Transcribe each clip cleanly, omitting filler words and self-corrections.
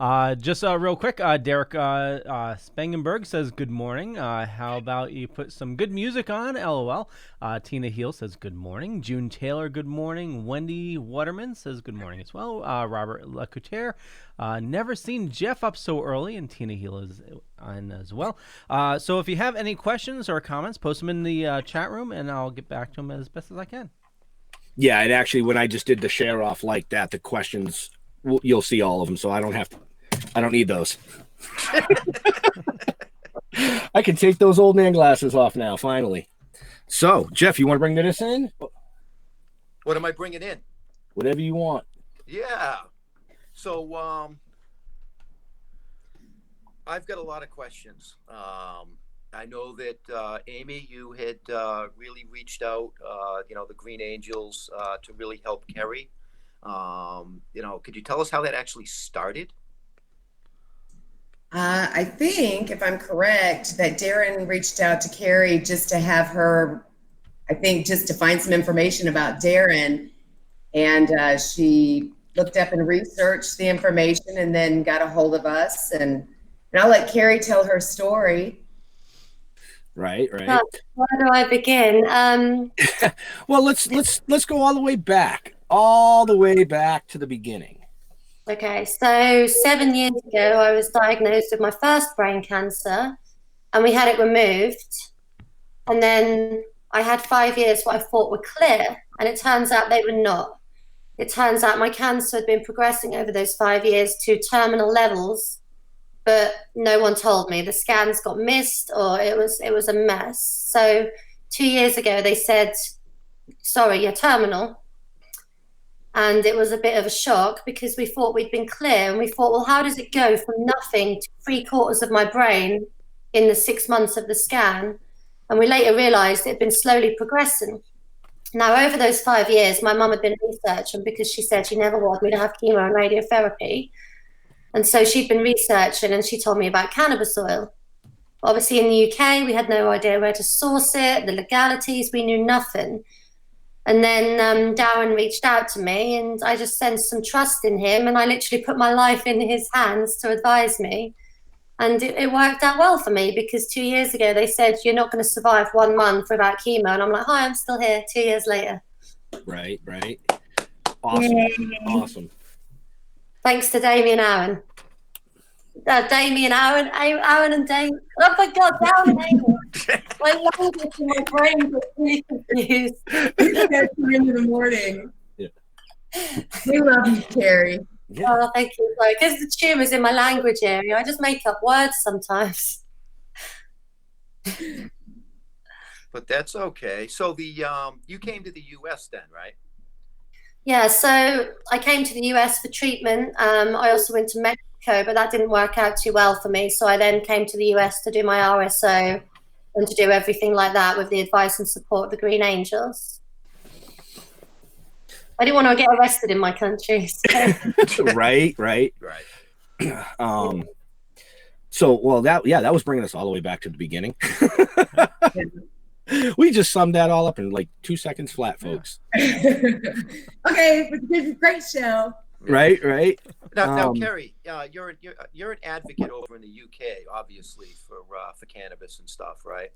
Just real quick, Derek Spangenberg says good morning. How about you put some good music on? LOL. Tina Heel says good morning. June Taylor, good morning. Wendy Waterman says good morning as well. Robert Lacoutier, never seen Jeff up so early, and Tina Heel is on as well. So if you have any questions or comments, post them in the chat room, and I'll get back to them as best as I can. Yeah, and actually, when I just did the share off like that, the questions, you'll see all of them, so I don't need those. I can take those old man glasses off now, finally. So, Jeff, you want to bring this in? What am I bringing in? Whatever you want. Yeah. So, I've got a lot of questions. I know that, Amy, you had really reached out, the Green Angels, to really help Kerri. Could you tell us how that actually started? I think, if I'm correct, that Darren reached out to Kerri just to have her, just to find some information about Darren. And she looked up and researched the information and then got a hold of us. And I'll let Kerri tell her story. Right. Where do I begin? Well, let's go all the way back to the beginning. Okay, so 7 years ago, I was diagnosed with my first brain cancer, and we had it removed. And then I had 5 years what I thought were clear, and it turns out they were not. It turns out my cancer had been progressing over those 5 years to terminal levels, but no one told me. The scans got missed, or it was a mess. So 2 years ago, they said, sorry, you're terminal. And it was a bit of a shock because we thought we'd been clear, and we thought, well, how does it go from nothing to 3/4 of my brain in the 6 months of the scan? And we later realized it had been slowly progressing. Now, over those 5 years, my mum had been researching because she said she never wanted me to have chemo and radiotherapy. And so she'd been researching, and she told me about cannabis oil. Obviously, in the UK, we had no idea where to source it, the legalities, we knew nothing. And then Darren reached out to me, and I just sensed some trust in him, and I literally put my life in his hands to advise me. And it worked out well for me because 2 years ago, they said, you're not going to survive 1 month without chemo. And I'm like, hi, I'm still here 2 years later. Right. Awesome. Yay. Awesome. Thanks to Damien Aaron. Aaron and Dave. Oh my God, Darren and Amy. My language and my brain gets really confused. In the morning. Yeah. We love you, Kerri. Yeah. Oh, thank you. Because the tumor's in my language area, I just make up words sometimes. But that's okay. So you came to the U.S. then, right? Yeah, so I came to the US for treatment. I also went to Mexico, but that didn't work out too well for me. So I then came to the US to do my RSO and to do everything like that with the advice and support of the Green Angels. I didn't want to get arrested in my country. So. Right. So, well, that was bringing us all the way back to the beginning. We just summed that all up in like 2 seconds flat, folks. Okay, it's a great show. Right. Now, Kerri, you're an advocate over in the UK, obviously for cannabis and stuff, right?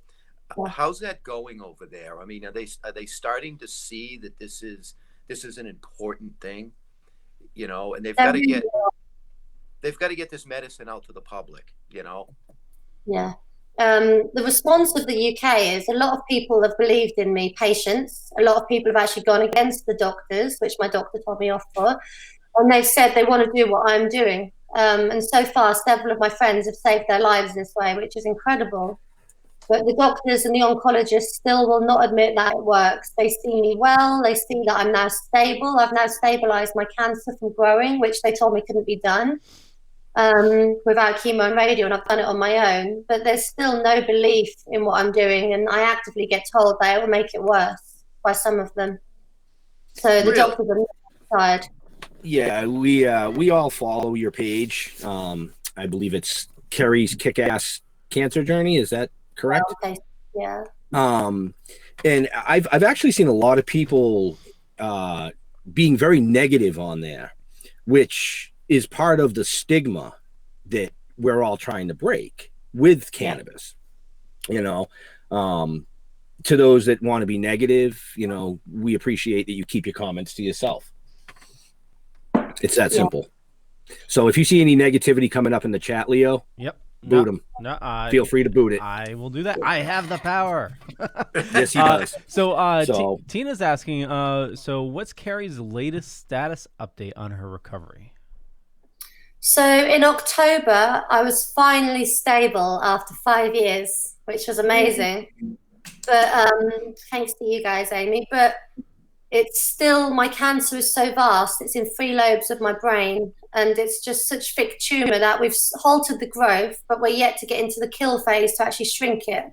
Yeah. How's that going over there? I mean, are they starting to see that this is an important thing, and they've got to get this medicine out to the public, Yeah. The response of the UK is a lot of people have believed in me, patients. A lot of people have actually gone against the doctors, which my doctor told me off for. And they've said they want to do what I'm doing. And so far, several of my friends have saved their lives this way, which is incredible. But the doctors and the oncologists still will not admit that it works. They see me well. They see that I'm now stable. I've now stabilized my cancer from growing, which they told me couldn't be done without chemo and radio, and I've done it on my own. But there's still no belief in what I'm doing, and I actively get told that it will make it worse by some of them. So the doctors are not tired. Yeah, we all follow your page. I believe it's Kerri's Kick-Ass Cancer Journey. Is that correct? Okay. Yeah. And I've actually seen a lot of people being very negative on there, which is part of the stigma that we're all trying to break with cannabis. You know, to those that want to be negative, you know, we appreciate that you keep your comments to yourself. It's that simple. So if you see any negativity coming up in the chat, Leo, boot them. No, feel free to boot it. I will do that. I have the power. Yes, he does. So Tina's asking, so what's Kerri's latest status update on her recovery? So in October, I was finally stable after 5 years, which was amazing. But thanks to you guys, Amy. But it's still, my cancer is so vast. It's in 3 lobes of my brain, and it's just such thick tumor that we've halted the growth, but we're yet to get into the kill phase to actually shrink it.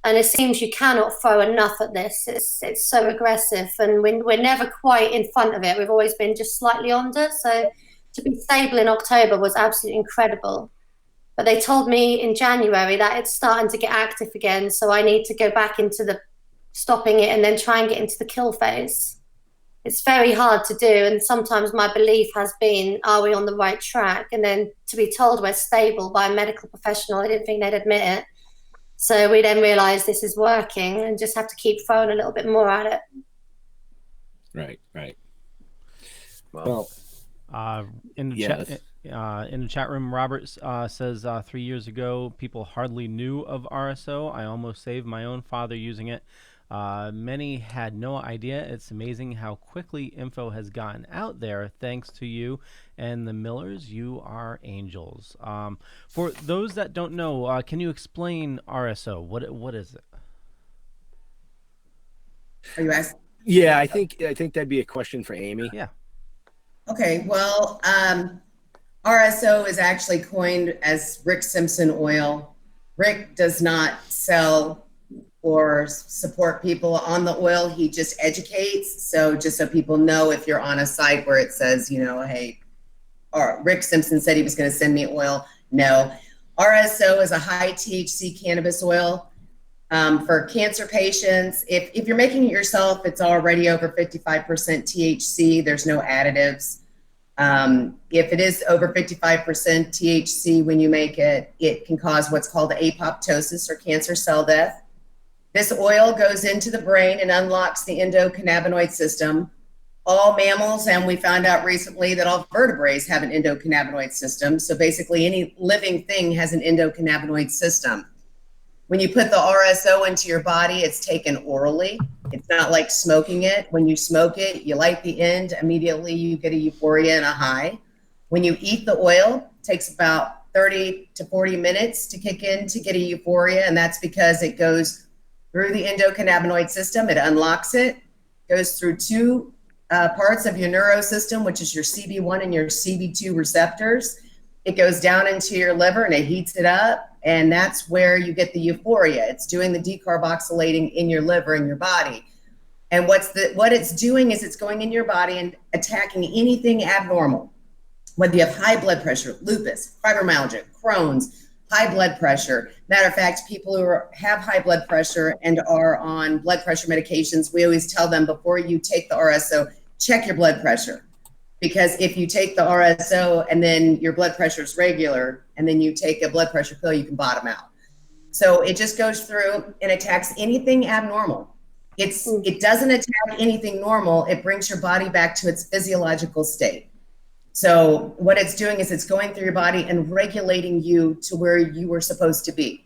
And it seems you cannot throw enough at this. It's so aggressive, and we're never quite in front of it. We've always been just slightly under. So to be stable in October was absolutely incredible. But they told me in January that it's starting to get active again. So I need to go back into the stopping it and then try and get into the kill phase. It's very hard to do. And sometimes my belief has been, are we on the right track? And then to be told we're stable by a medical professional, I didn't think they'd admit it. So we then realized this is working and just have to keep throwing a little bit more at it. Right. Well, in the chat room, Robert says 3 years ago, people hardly knew of RSO. I almost saved my own father using it. Many had no idea. It's amazing how quickly info has gotten out there. Thanks to you and the Millers, you are angels. For those that don't know, can you explain RSO? What is it? Are you asking? Yeah, I think that'd be a question for Amy. Yeah. Okay, well, RSO is actually coined as Rick Simpson oil. Rick does not sell or support people on the oil. He just educates. So just so people know, if you're on a site where it says, you know, hey, or Rick Simpson said he was going to send me oil. No. RSO is a high THC cannabis oil. For cancer patients, if you're making it yourself, it's already over 55% THC. There's no additives. If it is over 55% THC when you make it, it can cause what's called apoptosis or cancer cell death. This oil goes into the brain and unlocks the endocannabinoid system. All mammals, and we found out recently that all vertebrates have an endocannabinoid system. So basically any living thing has an endocannabinoid system. When you put the RSO into your body, it's taken orally. It's not like smoking it. When you smoke it, you light the end, immediately you get a euphoria and a high. When you eat the oil, it takes about 30 to 40 minutes to kick in to get a euphoria, and that's because it goes through the endocannabinoid system, it unlocks it, goes through 2 parts of your neurosystem, which is your CB1 and your CB2 receptors. It goes down into your liver and it heats it up. And that's where you get the euphoria. It's doing the decarboxylating in your liver and your body. And what it's doing is it's going in your body and attacking anything abnormal. Whether you have high blood pressure, lupus, fibromyalgia, Crohn's, high blood pressure. Matter of fact, people who have high blood pressure and are on blood pressure medications, we always tell them before you take the RSO, check your blood pressure. Because if you take the RSO and then your blood pressure is regular and then you take a blood pressure pill, you can bottom out. So it just goes through and attacks anything abnormal. It doesn't attack anything normal. It brings your body back to its physiological state. So what it's doing is it's going through your body and regulating you to where you were supposed to be.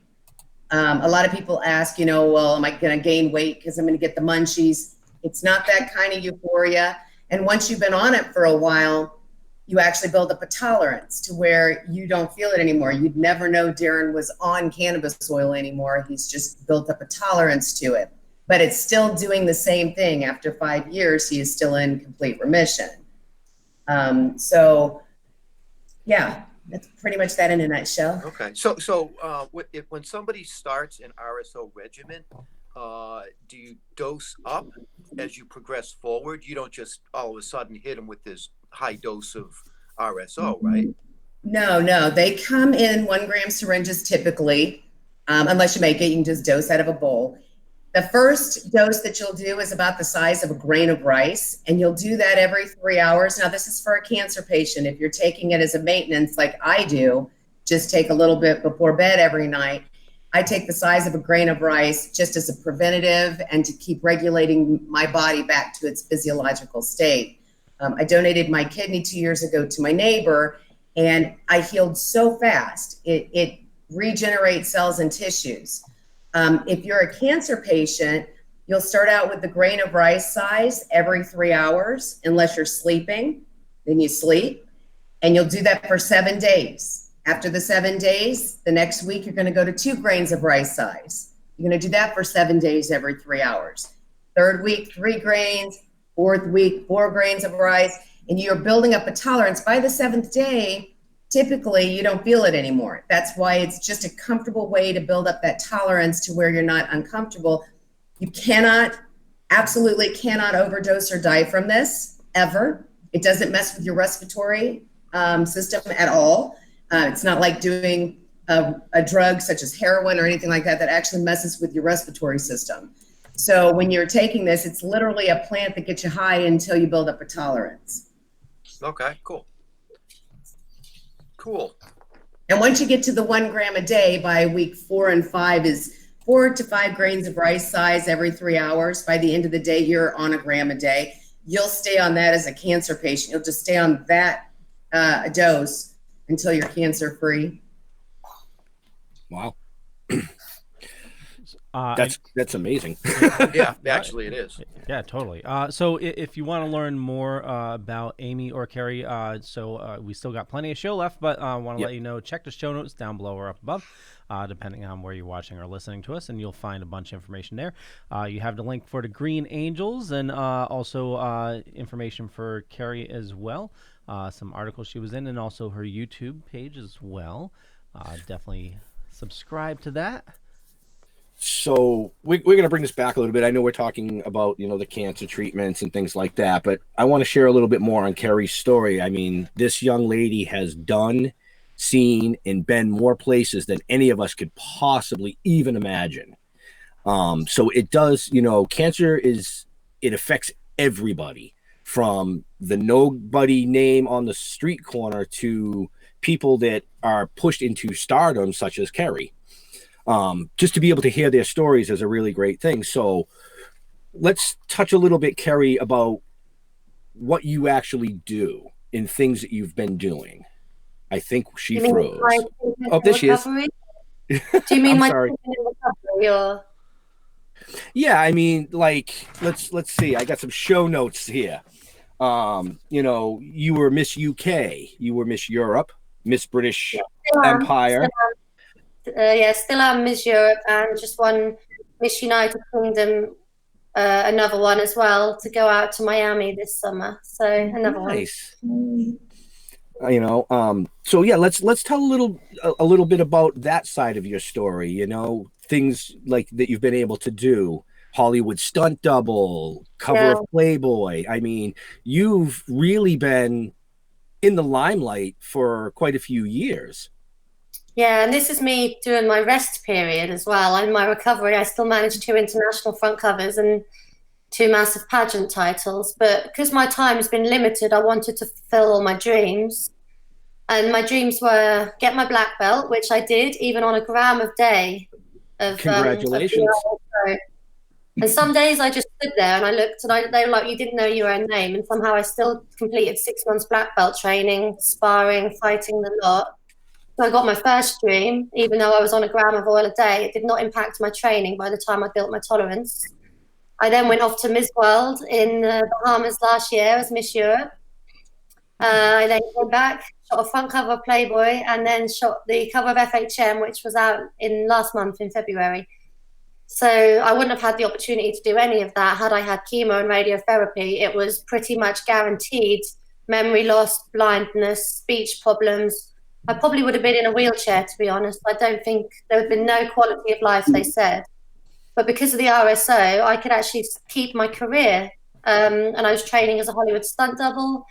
A lot of people ask, well, am I going to gain weight because I'm going to get the munchies? It's not that kind of euphoria. And once you've been on it for a while, you actually build up a tolerance to where you don't feel it anymore. You'd never know Darren was on cannabis oil anymore. He's just built up a tolerance to it. But it's still doing the same thing. After 5 years, he is still in complete remission. So, yeah, that's pretty much that in a nutshell. Okay. So when somebody starts an RSO regimen, do you dose up as you progress forward? You don't just all of a sudden hit them with this high dose of RSO, right? No. They come in 1 gram syringes typically. Unless you make it, you can just dose out of a bowl. The first dose that you'll do is about the size of a grain of rice, and you'll do that every 3 hours. Now, this is for a cancer patient. If you're taking it as a maintenance, like I do, just take a little bit before bed every night. I take the size of a grain of rice just as a preventative and to keep regulating my body back to its physiological state. I donated my kidney 2 years ago to my neighbor, and I healed so fast. It regenerates cells and tissues. If you're a cancer patient, you'll start out with the grain of rice size every 3 hours, unless you're sleeping, then you sleep, and you'll do that for 7 days. After the 7 days, the next week, you're gonna go to 2 grains of rice size. You're gonna do that for 7 days every 3 hours. Third week, 3 grains, fourth week, 4 grains of rice, and you're building up a tolerance. By the 7th day, typically you don't feel it anymore. That's why it's just a comfortable way to build up that tolerance to where you're not uncomfortable. You absolutely cannot overdose or die from this, ever. It doesn't mess with your respiratory system at all. It's not like doing a drug such as heroin or anything like that actually messes with your respiratory system. So when you're taking this, it's literally a plant that gets you high until you build up a tolerance. Okay, cool. Cool. And once you get to the 1 gram a day, by week 4 and 5 is 4 to 5 grains of rice size every 3 hours. By the end of the day, you're on a gram a day. You'll stay on that as a cancer patient. You'll just stay on that dose until you're cancer free. Wow. That's amazing. Yeah, actually it is. Yeah, totally. So if you want to learn more about Amy or Kerri, we still got plenty of show left, but I want to let you know, check the show notes down below or up above, depending on where you're watching or listening to us, and you'll find a bunch of information there. You have the link for the Green Angels and also information for Kerri as well, some articles she was in, and also her YouTube page as well. Definitely subscribe to that. So we're going to bring this back a little bit. I know we're talking about, the cancer treatments and things like that, but I want to share a little bit more on Kerri's story. I mean, this young lady has done, seen, and been more places than any of us could possibly even imagine. So it does, cancer it affects everybody, from the nobody name on the street corner to people that are pushed into stardom, such as Kerri. Just to be able to hear their stories is a really great thing. So let's touch a little bit, Kerri, about what you actually do and things that you've been doing. I think she froze. Oh, there she is. Do you mean my sorry. recovery or? Yeah, I mean, let's see. I got some show notes here. You were Miss UK, you were Miss Europe, Miss British Empire. Still am Miss Europe, and just won Miss United Kingdom, another one as well, to go out to Miami this summer. So another nice. So yeah, let's tell a little bit about that side of your story. Things like that you've been able to do. Hollywood stunt double, cover of Playboy. I mean, you've really been in the limelight for quite a few years. Yeah, and this is me during my rest period as well. In my recovery, I still managed 2 international front covers and 2 massive pageant titles. But because my time has been limited, I wanted to fulfill all my dreams. And my dreams were get my black belt, which I did, even on a gram a day. Congratulations. And some days I just stood there and I looked and they were like, you didn't know your own name. And somehow I still completed 6 months black belt training, sparring, fighting the lot. So I got my first dream, even though I was on a gram of oil a day. It did not impact my training by the time I built my tolerance. I then went off to Miss World in the Bahamas last year as Miss Europe. I then came back, shot a front cover of Playboy, and then shot the cover of FHM, which was out in last month in February. So I wouldn't have had the opportunity to do any of that had I had chemo and radiotherapy. It was pretty much guaranteed memory loss, blindness, speech problems. I probably would have been in a wheelchair, to be honest. I don't think there would have been no quality of life, they said. But because of the RSO, I could actually keep my career. And I was training as a Hollywood stunt double.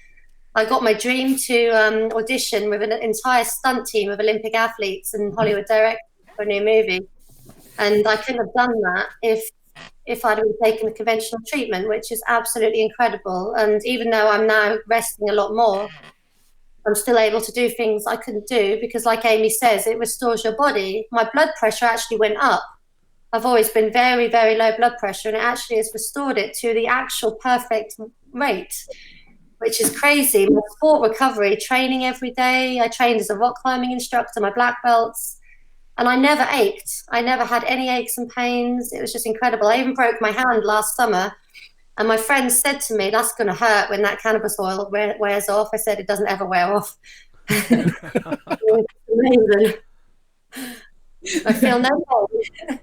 I got my dream to audition with an entire stunt team of Olympic athletes and Hollywood directors for a new movie. And I couldn't have done that if if I'd been taking the conventional treatment, which is absolutely incredible. And even though I'm now resting a lot more, I'm still able to do things I couldn't do because, like Amy says, it restores your body. My blood pressure actually went up. I've always been very, very low blood pressure, and it actually has restored it to the actual perfect rate, which is crazy. My sport recovery, training every day. I trained as a rock climbing instructor, my black belts, and I never ached. I never had any aches and pains. It was just incredible. I even broke my hand last summer. And my friend said to me, that's going to hurt when that cannabis oil wears off. I said, it doesn't ever wear off. Amazing. I feel no pain.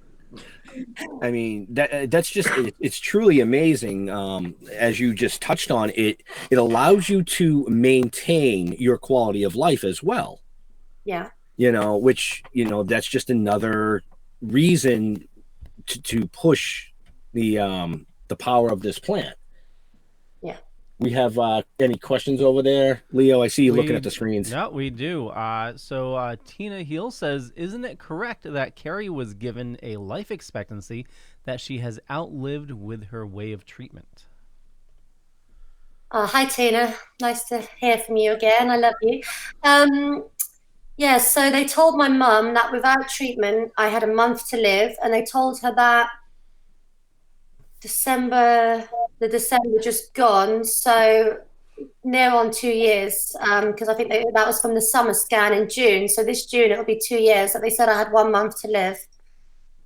I mean, that's just, it's truly amazing. As you just touched on, it allows you to maintain your quality of life as well. Yeah. Which, that's just another reason to push the power of this plant. Yeah. We have any questions over there? Leo, I see you looking at the screens. No, we do. So Tina Heel says, isn't it correct that Kerri was given a life expectancy that she has outlived with her way of treatment? Hi, Tina. Nice to hear from you again. I love you. Yeah, so they told my mum that without treatment, I had a month to live, and they told her that December just gone, so near on 2 years, because I think that was from the summer scan in June. So this June it'll be 2 years that they said I had 1 month to live.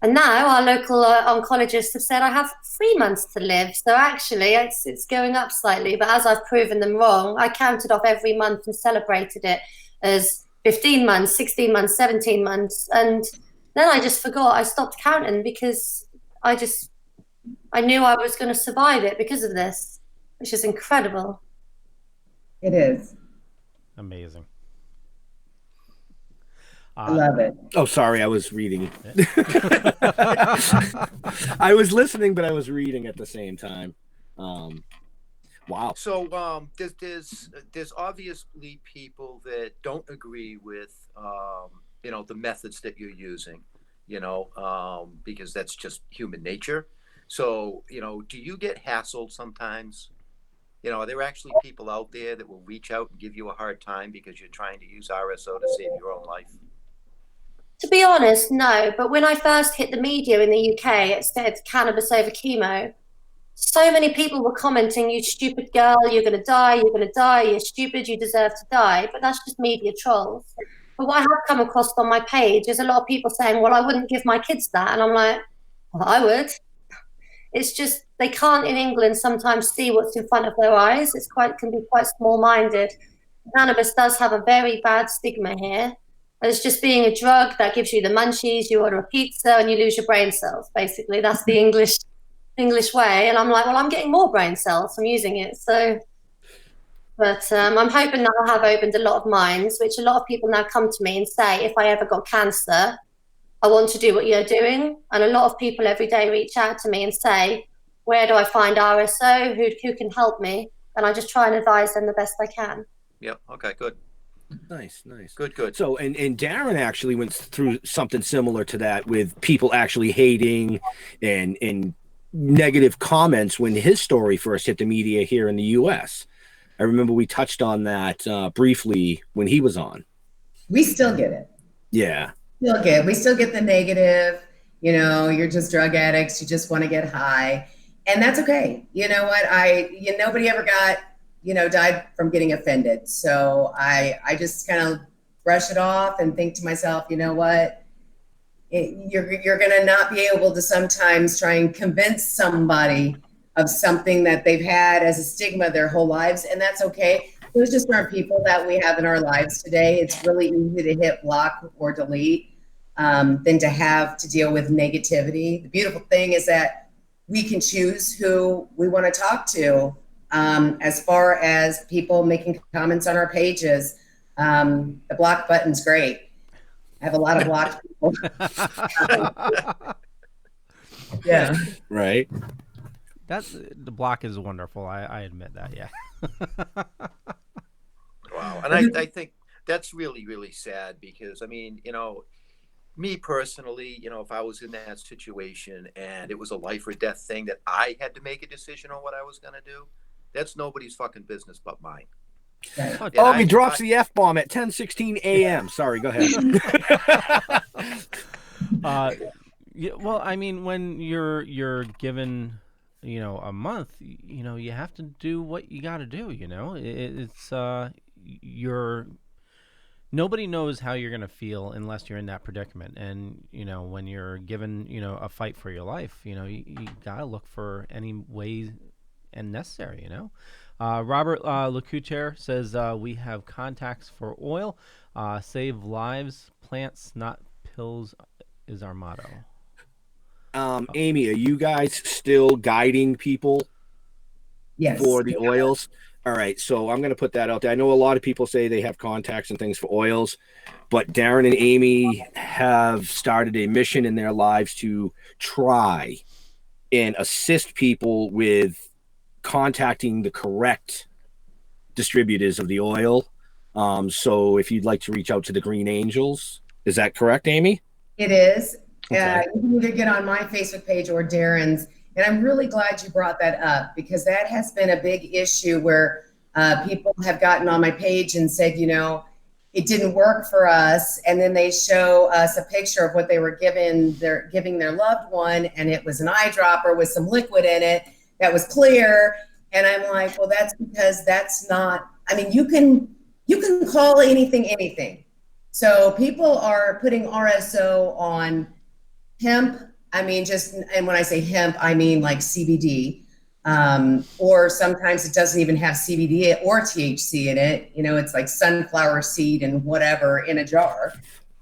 And now our local oncologists have said I have 3 months to live. So actually it's going up slightly, but as I've proven them wrong, I counted off every month and celebrated it as 15 months, 16 months, 17 months. And then I just forgot. I stopped counting because I knew I was going to survive it because of this, which is incredible. It is. Amazing. I love it. Oh, sorry, I was reading. I was listening, but I was reading at the same time. Wow. So there's obviously people that don't agree with the methods that you're using, because that's just human nature. So, do you get hassled sometimes? Are there actually people out there that will reach out and give you a hard time because you're trying to use RSO to save your own life? To be honest, no. But when I first hit the media in the UK, it said cannabis over chemo. So many people were commenting, you stupid girl, you're going to die, you're stupid, you deserve to die. But that's just media trolls. But what I have come across on my page is a lot of people saying, well, I wouldn't give my kids that. And I'm like, well, I would. It's just they can't in England sometimes see what's in front of their eyes. Can be quite small-minded. Cannabis does have a very bad stigma here. It's just being a drug that gives you the munchies. You order a pizza and you lose your brain cells. Basically, that's the English way. And I'm like, well, I'm getting more brain cells from using it. So, but I'm hoping that I have opened a lot of minds, which a lot of people now come to me and say, if I ever got cancer, I want to do what you're doing. And a lot of people every day reach out to me and say, where do I find RSO? Who can help me? And I just try and advise them the best I can. Yep. Okay, good. Nice. Good. So, and Darren actually went through something similar to that with people actually hating and negative comments when his story first hit the media here in the U.S. I remember we touched on that briefly when he was on. We still get it. Yeah. We still get the negative, you're just drug addicts. You just want to get high. And that's okay. You know what? Nobody ever got, died from getting offended. So I just kind of brush it off and think to myself, you know what? You're going to not be able to sometimes try and convince somebody of something that they've had as a stigma their whole lives. And that's okay. Those just aren't people that we have in our lives today. It's really easy to hit block or delete than to have to deal with negativity. The beautiful thing is that we can choose who we want to talk to. As far as people making comments on our pages, the block button's great. I have a lot of blocked people. Yeah. Right. The block is wonderful. I admit that. Yeah. Wow. And I think that's really, really sad because, me personally, if I was in that situation and it was a life or death thing that I had to make a decision on what I was going to do, that's nobody's fucking business but mine. Right. Oh, he drops the F-bomb at 10:16 a.m. Sorry, go ahead. Yeah, well, I mean, when you're given, a month, you have to do what you got to do. It's nobody knows how you're gonna feel unless you're in that predicament. And when you're given, a fight for your life, you gotta look for any way and necessary. Robert Lecoutier says we have contacts for oil, save lives, plants, not pills, is our motto. Amy, are you guys still guiding people for the oils? All right, so I'm going to put that out there. I know a lot of people say they have contacts and things for oils, but Darren and Amy have started a mission in their lives to try and assist people with contacting the correct distributors of the oil. So if you'd like to reach out to the Green Angels, is that correct, Amy? It is. Okay. You can either get on my Facebook page or Darren's. And I'm really glad you brought that up, because that has been a big issue where people have gotten on my page and said, it didn't work for us. And then they show us a picture of what they were giving their loved one. And it was an eyedropper with some liquid in it that was clear. And I'm like, well, that's because that's not, you can call anything. So people are putting RSO on hemp. And when I say hemp, I mean like CBD, or sometimes it doesn't even have CBD or THC in it. It's like sunflower seed and whatever in a jar.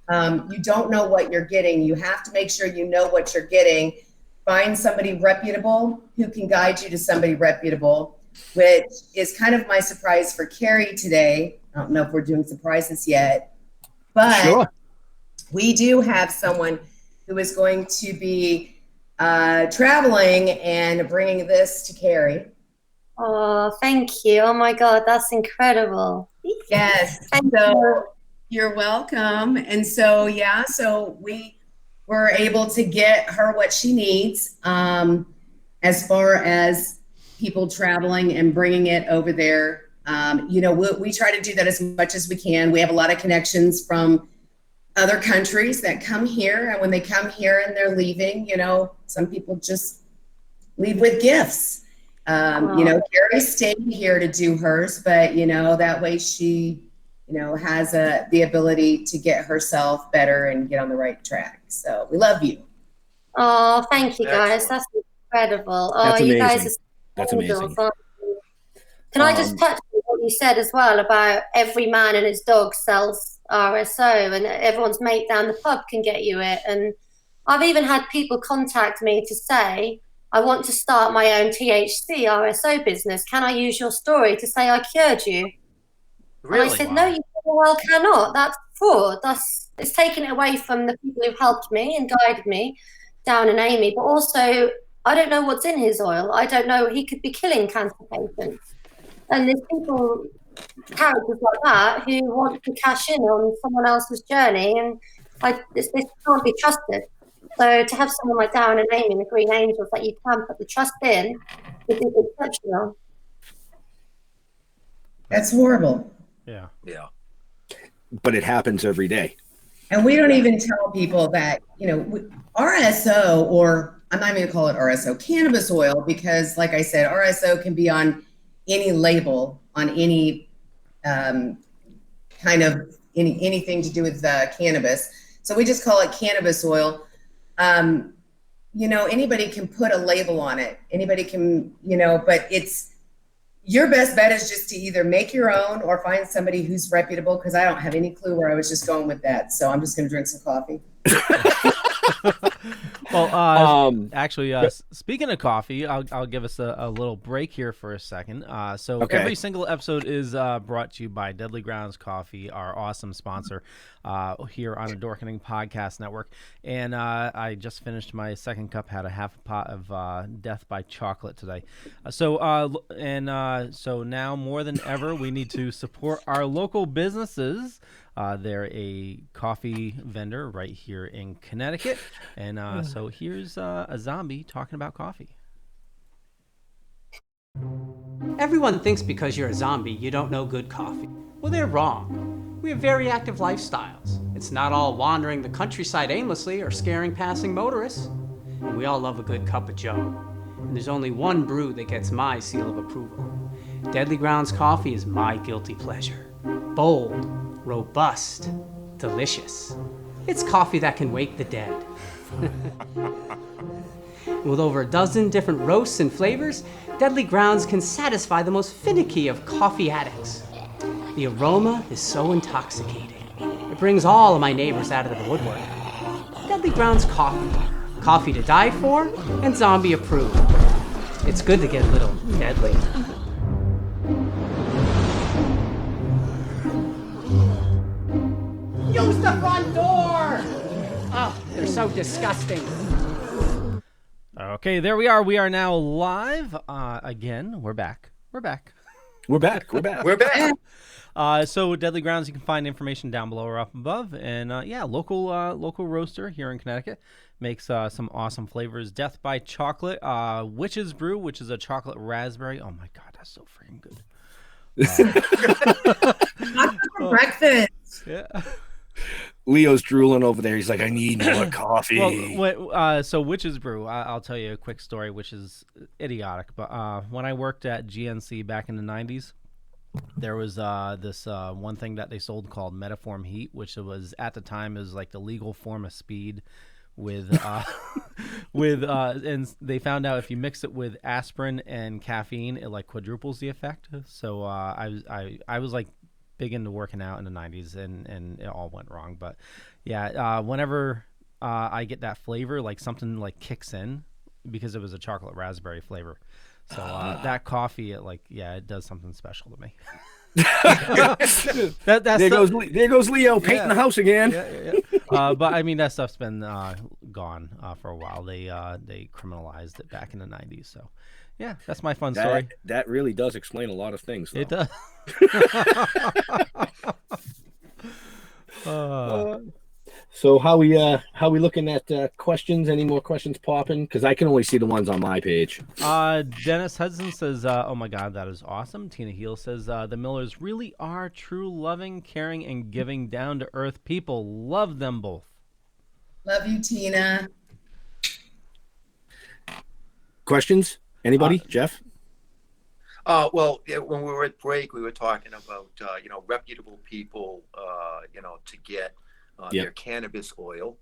You don't know what you're getting. You have to make sure you know what you're getting. Find somebody reputable who can guide you to somebody reputable, which is kind of my surprise for Kerri today. I don't know if we're doing surprises yet, but sure. We do have someone who is going to be traveling and bringing this to Kerri. Oh, thank you. Oh my God, that's incredible. Yes. So you're welcome. And so, so we were able to get her what she needs as far as people traveling and bringing it over there. We try to do that as much as we can. We have a lot of connections from other countries that come here, and when they come here and they're leaving, some people just leave with gifts. Kerri stayed here to do hers, but that way she, has the ability to get herself better and get on the right track. So we love you. Oh, thank you guys. That's incredible. That's amazing. You guys are That's amazing. Can I just touch on what you said as well about every man and his dog sells RSO, and everyone's mate down the pub can get you it. And I've even had people contact me to say, I want to start my own THC RSO business. Can I use your story to say I cured you? Really? And I said, no, you well cannot. That's fraud. It's taken it away from the people who've helped me and guided me, Darren and Amy. But also, I don't know what's in his oil. I don't know. He could be killing cancer patients. And there's people, characters like that, who want to cash in on someone else's journey, and this can't be trusted. So to have someone like Darren and Amy and the Green Angels that you can put the trust in is exceptional. That's horrible. Yeah. But it happens every day. And we don't even tell people that, RSO, or I'm not even going to call it RSO, cannabis oil, because like I said, RSO can be on any label, on any kind of anything to do with cannabis. So we just call it cannabis oil. Anybody can put a label on it. Anybody can, but it's your best bet is just to either make your own or find somebody who's reputable, because I don't have any clue where I was just going with that. So I'm just going to drink some coffee. Well, actually, speaking of coffee, I'll give us a little break here for a second. Every single episode is brought to you by Deadly Grounds Coffee, our awesome sponsor here on the Dorkening Podcast Network. And I just finished my second cup, had a half a pot of Death by Chocolate today. So now more than ever, we need to support our local businesses. They're a coffee vendor right here in Connecticut. And so here's a zombie talking about coffee. Everyone thinks because you're a zombie, you don't know good coffee. Well, they're wrong. We have very active lifestyles. It's not all wandering the countryside aimlessly or scaring passing motorists. And we all love a good cup of joe. And there's only one brew that gets my seal of approval. Deadly Grounds coffee is my guilty pleasure. Bold, robust, delicious. It's coffee that can wake the dead. With over a dozen different roasts and flavors, Deadly Grounds can satisfy the most finicky of coffee addicts. The aroma is so intoxicating. It brings all of my neighbors out of the woodwork. Deadly Grounds coffee. Coffee to die for and zombie approved. It's good to get a little deadly. Use the front door! Oh, they're so disgusting. Okay, there we are. We are now live again. We're back. We're back. We're back. So Deadly Grounds, you can find information down below or up above. And local roaster here in Connecticut makes some awesome flavors. Death by Chocolate, Witch's Brew, which is a chocolate raspberry. Oh my God, that's so freaking good. Breakfast. Yeah. Leo's drooling over there. He's like, I need more coffee. So Witch's Brew, I'll tell you a quick story, which is idiotic. But when I worked at GNC back in the 90s, there was this one thing that they sold called Metaform Heat, which was at the time is like the legal form of speed with and they found out if you mix it with aspirin and caffeine, it like quadruples the effect. So I was like big into working out in the 90s and it all went wrong. But yeah, whenever I get that flavor, like something like kicks in because it was a chocolate raspberry flavor. So that coffee, it does something special to me. There goes Leo painting the house again. But I mean, that stuff's been gone for a while. They criminalized it back in the 90s. So yeah, that's my fun story. That really does explain a lot of things, though. It does. So how we looking at questions? Any more questions popping? Because I can only see the ones on my page. Dennis Hudson says, "Oh my God, that is awesome." Tina Heel says, "The Millers really are true, loving, caring, and giving, down to earth people. Love them both." Love you, Tina. Questions? Anybody? Jeff? Well, when we were at break, we were talking about reputable people, to get their cannabis oil.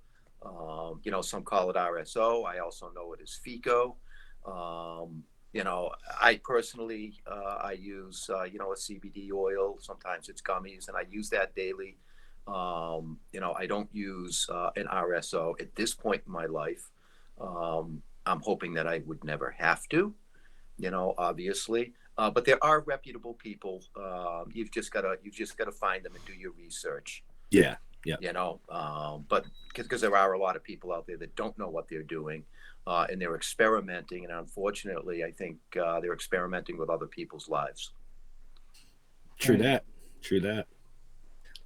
Some call it RSO. I also know it as FICO. I personally I use a CBD oil. Sometimes it's gummies, and I use that daily. I don't use an RSO at this point in my life. I'm hoping that I would never have to, obviously. But there are reputable people. You've just gotta find them and do your research. Yeah. But because there are a lot of people out there that don't know what they're doing, and they're experimenting, and unfortunately, I think they're experimenting with other people's lives. True that.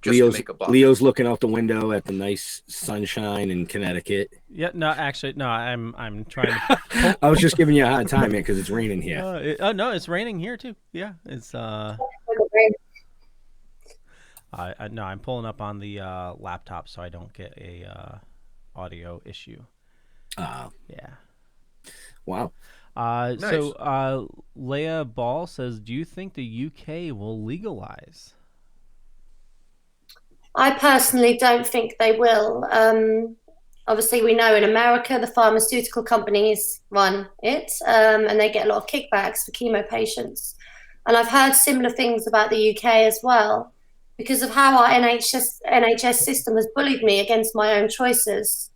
Just Leo's looking out the window at the nice sunshine in Connecticut. Yeah, no, I'm trying to. I was just giving you a hard time, man, because it's raining here. No, it's raining here too. Yeah, it's. I'm pulling up on the laptop so I don't get a audio issue. Yeah. Wow. Nice. So Leah Ball says, "Do you think the UK will legalize?" I personally don't think they will. Obviously, we know in America, the pharmaceutical companies run it, and they get a lot of kickbacks for chemo patients. And I've heard similar things about the UK as well, because of how our NHS system has bullied me against my own choices.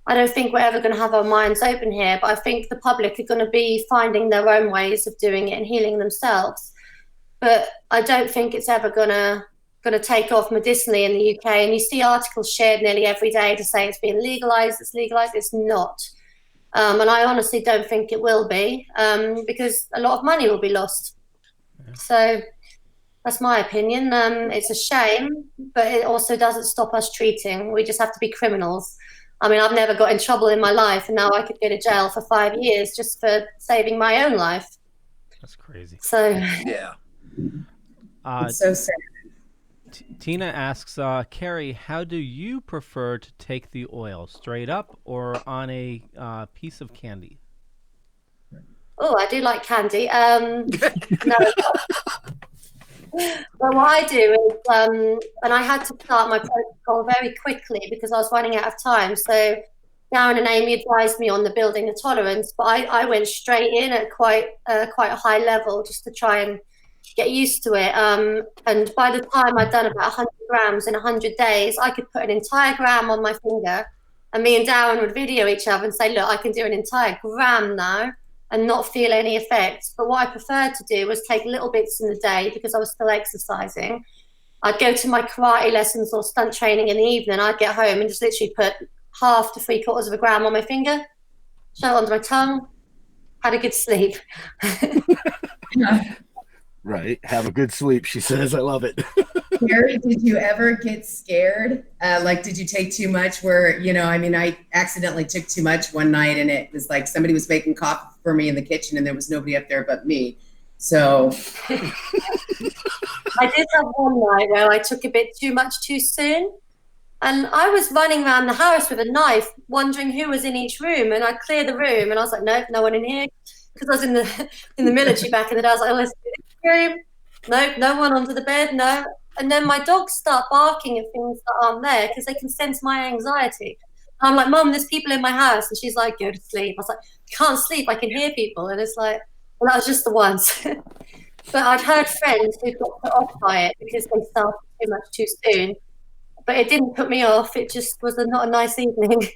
I don't think we're ever going to have our minds open here, but I think the public are going to be finding their own ways of doing it and healing themselves. But I don't think it's ever going to take off medicinally in the UK. And you see articles shared nearly every day to say it's being legalized, it's not. And I honestly don't think it will be, because a lot of money will be lost. So That's my opinion. It's a shame, but it also doesn't stop us treating. We just have to be criminals. I mean, I've never got in trouble in my life, and now I could go to jail for 5 years just for saving my own life. That's crazy. So Yeah. It's so sad. Tina asks, Kerri, how do you prefer to take the oil, straight up or on a piece of candy? oh, I do like candy. No. Well, what I do is, and I had to start my protocol very quickly because I was running out of time. So Darren and Amy advised me on the building the tolerance, but I went straight in at quite a high level just to try and get used to it. And by the time I'd done about 100 grams in 100 days, I could put an entire gram on my finger, and me and Darren would video each other and say, look, I can do an entire gram now and not feel any effects. But what I preferred to do was take little bits in the day because I was still exercising. I'd go to my karate lessons or stunt training in the evening. I'd get home and just literally put half to 3/4 of a gram on my finger, shove it under my tongue, had a good sleep. Right. Have a good sleep, she says. I love it. Kerri, did you ever get scared? Like, did you take too much where, I mean, I accidentally took too much one night and it was like somebody was making coffee for me in the kitchen and there was nobody up there but me. So I did have one night where I took a bit too much too soon. And I was running around the house with a knife, wondering who was in each room. And I'd clear the room and I was like, nope, no one in here. Because I was in the military back in the day. I was like, oh, let's do this room. Nope, no one under the bed, no. And then my dogs start barking at things that aren't there because they can sense my anxiety. I'm like, Mum, there's people in my house. And she's like, go to sleep. I was like, can't sleep, I can hear people. And it's like, well, that was just the once. But I'd heard friends who got put off by it because they started too much too soon. But it didn't put me off. It just was not a nice evening.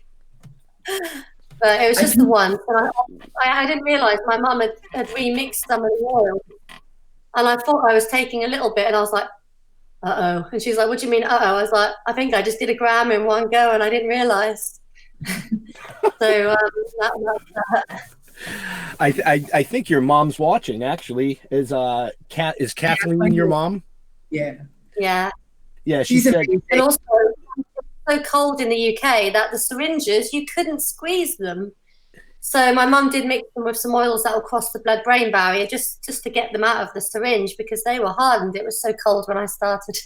But it was just the once. And I didn't realise my mum had remixed some of the oil. And I thought I was taking a little bit. And I was like, uh-oh. And she's like, what do you mean, uh-oh? I was like, I think I just did a gram in one go and I didn't realise. So I think your mom's watching, actually. Is Kathleen your mom? Yeah. Yeah. Yeah, she said. And also, it's so cold in the UK that the syringes, you couldn't squeeze them. So my mum did mix them with some oils that will cross the blood-brain barrier just to get them out of the syringe because they were hardened. It was so cold when I started.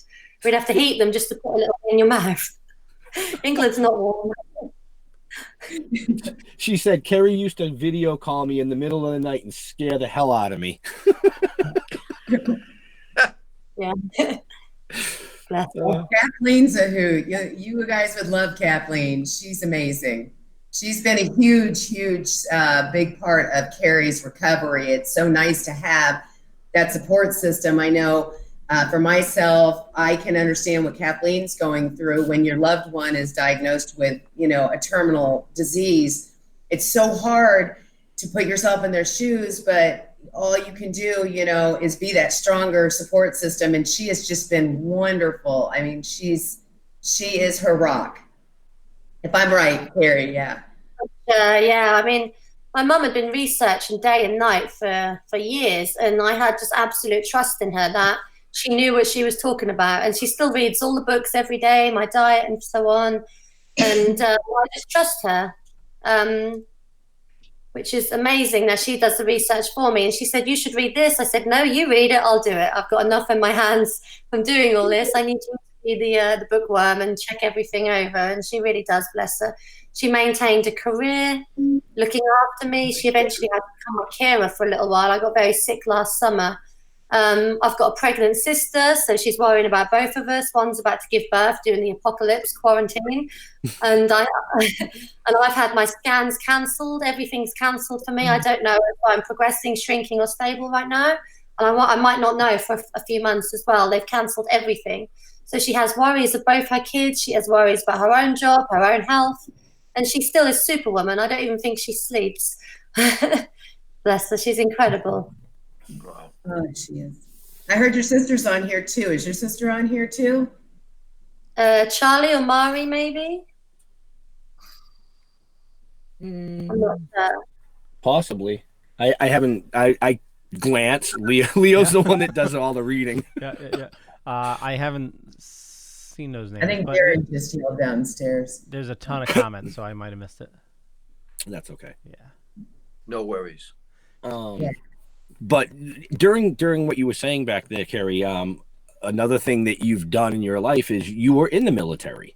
We'd have to heat them just to put a little in your mouth. England's not warm. She said Kerri used to video call me in the middle of the night and scare the hell out of me. Yeah. Kathleen's a hoot. You guys would love Kathleen. She's amazing. She's been a huge big part of Kerri's recovery. It's so nice to have that support system. I know for myself, I can understand what Kathleen's going through when your loved one is diagnosed with, a terminal disease. It's so hard to put yourself in their shoes, but all you can do, is be that stronger support system. And she has just been wonderful. I mean, she is her rock. If I'm right, Kerri, yeah. Yeah, I mean, my mum had been researching day and night for years, and I had just absolute trust in her that she knew what she was talking about, and she still reads all the books every day, my diet and so on, and I just trust her, which is amazing. Now she does the research for me, and she said, you should read this. I said, no, you read it, I'll do it. I've got enough in my hands from doing all this. I need to be the bookworm and check everything over, and she really does, bless her. She maintained a career looking after me. She eventually had to become a carer for a little while. I got very sick last summer. I've got a pregnant sister, so she's worrying about both of us. One's about to give birth during the apocalypse quarantine, and I've had my scans cancelled. Everything's cancelled for me. I don't know if I'm progressing, shrinking, or stable right now, and I might not know for a few months as well. They've cancelled everything, so she has worries of both her kids. She has worries about her own job, her own health, and she still is superwoman. I don't even think she sleeps. Bless her, she's incredible. Oh, she is. I heard your sister's on here too. Is your sister on here too? Charlie or Mari, maybe? I'm not sure. Possibly. I haven't. I glance. Leo's the one that does all the reading. Yeah. I haven't seen those names. I think but Darren just yelled downstairs. there's a ton of comments, so I might have missed it. That's okay. Yeah. No worries. But during what you were saying back there, Kerri, another thing that you've done in your life is you were in the military.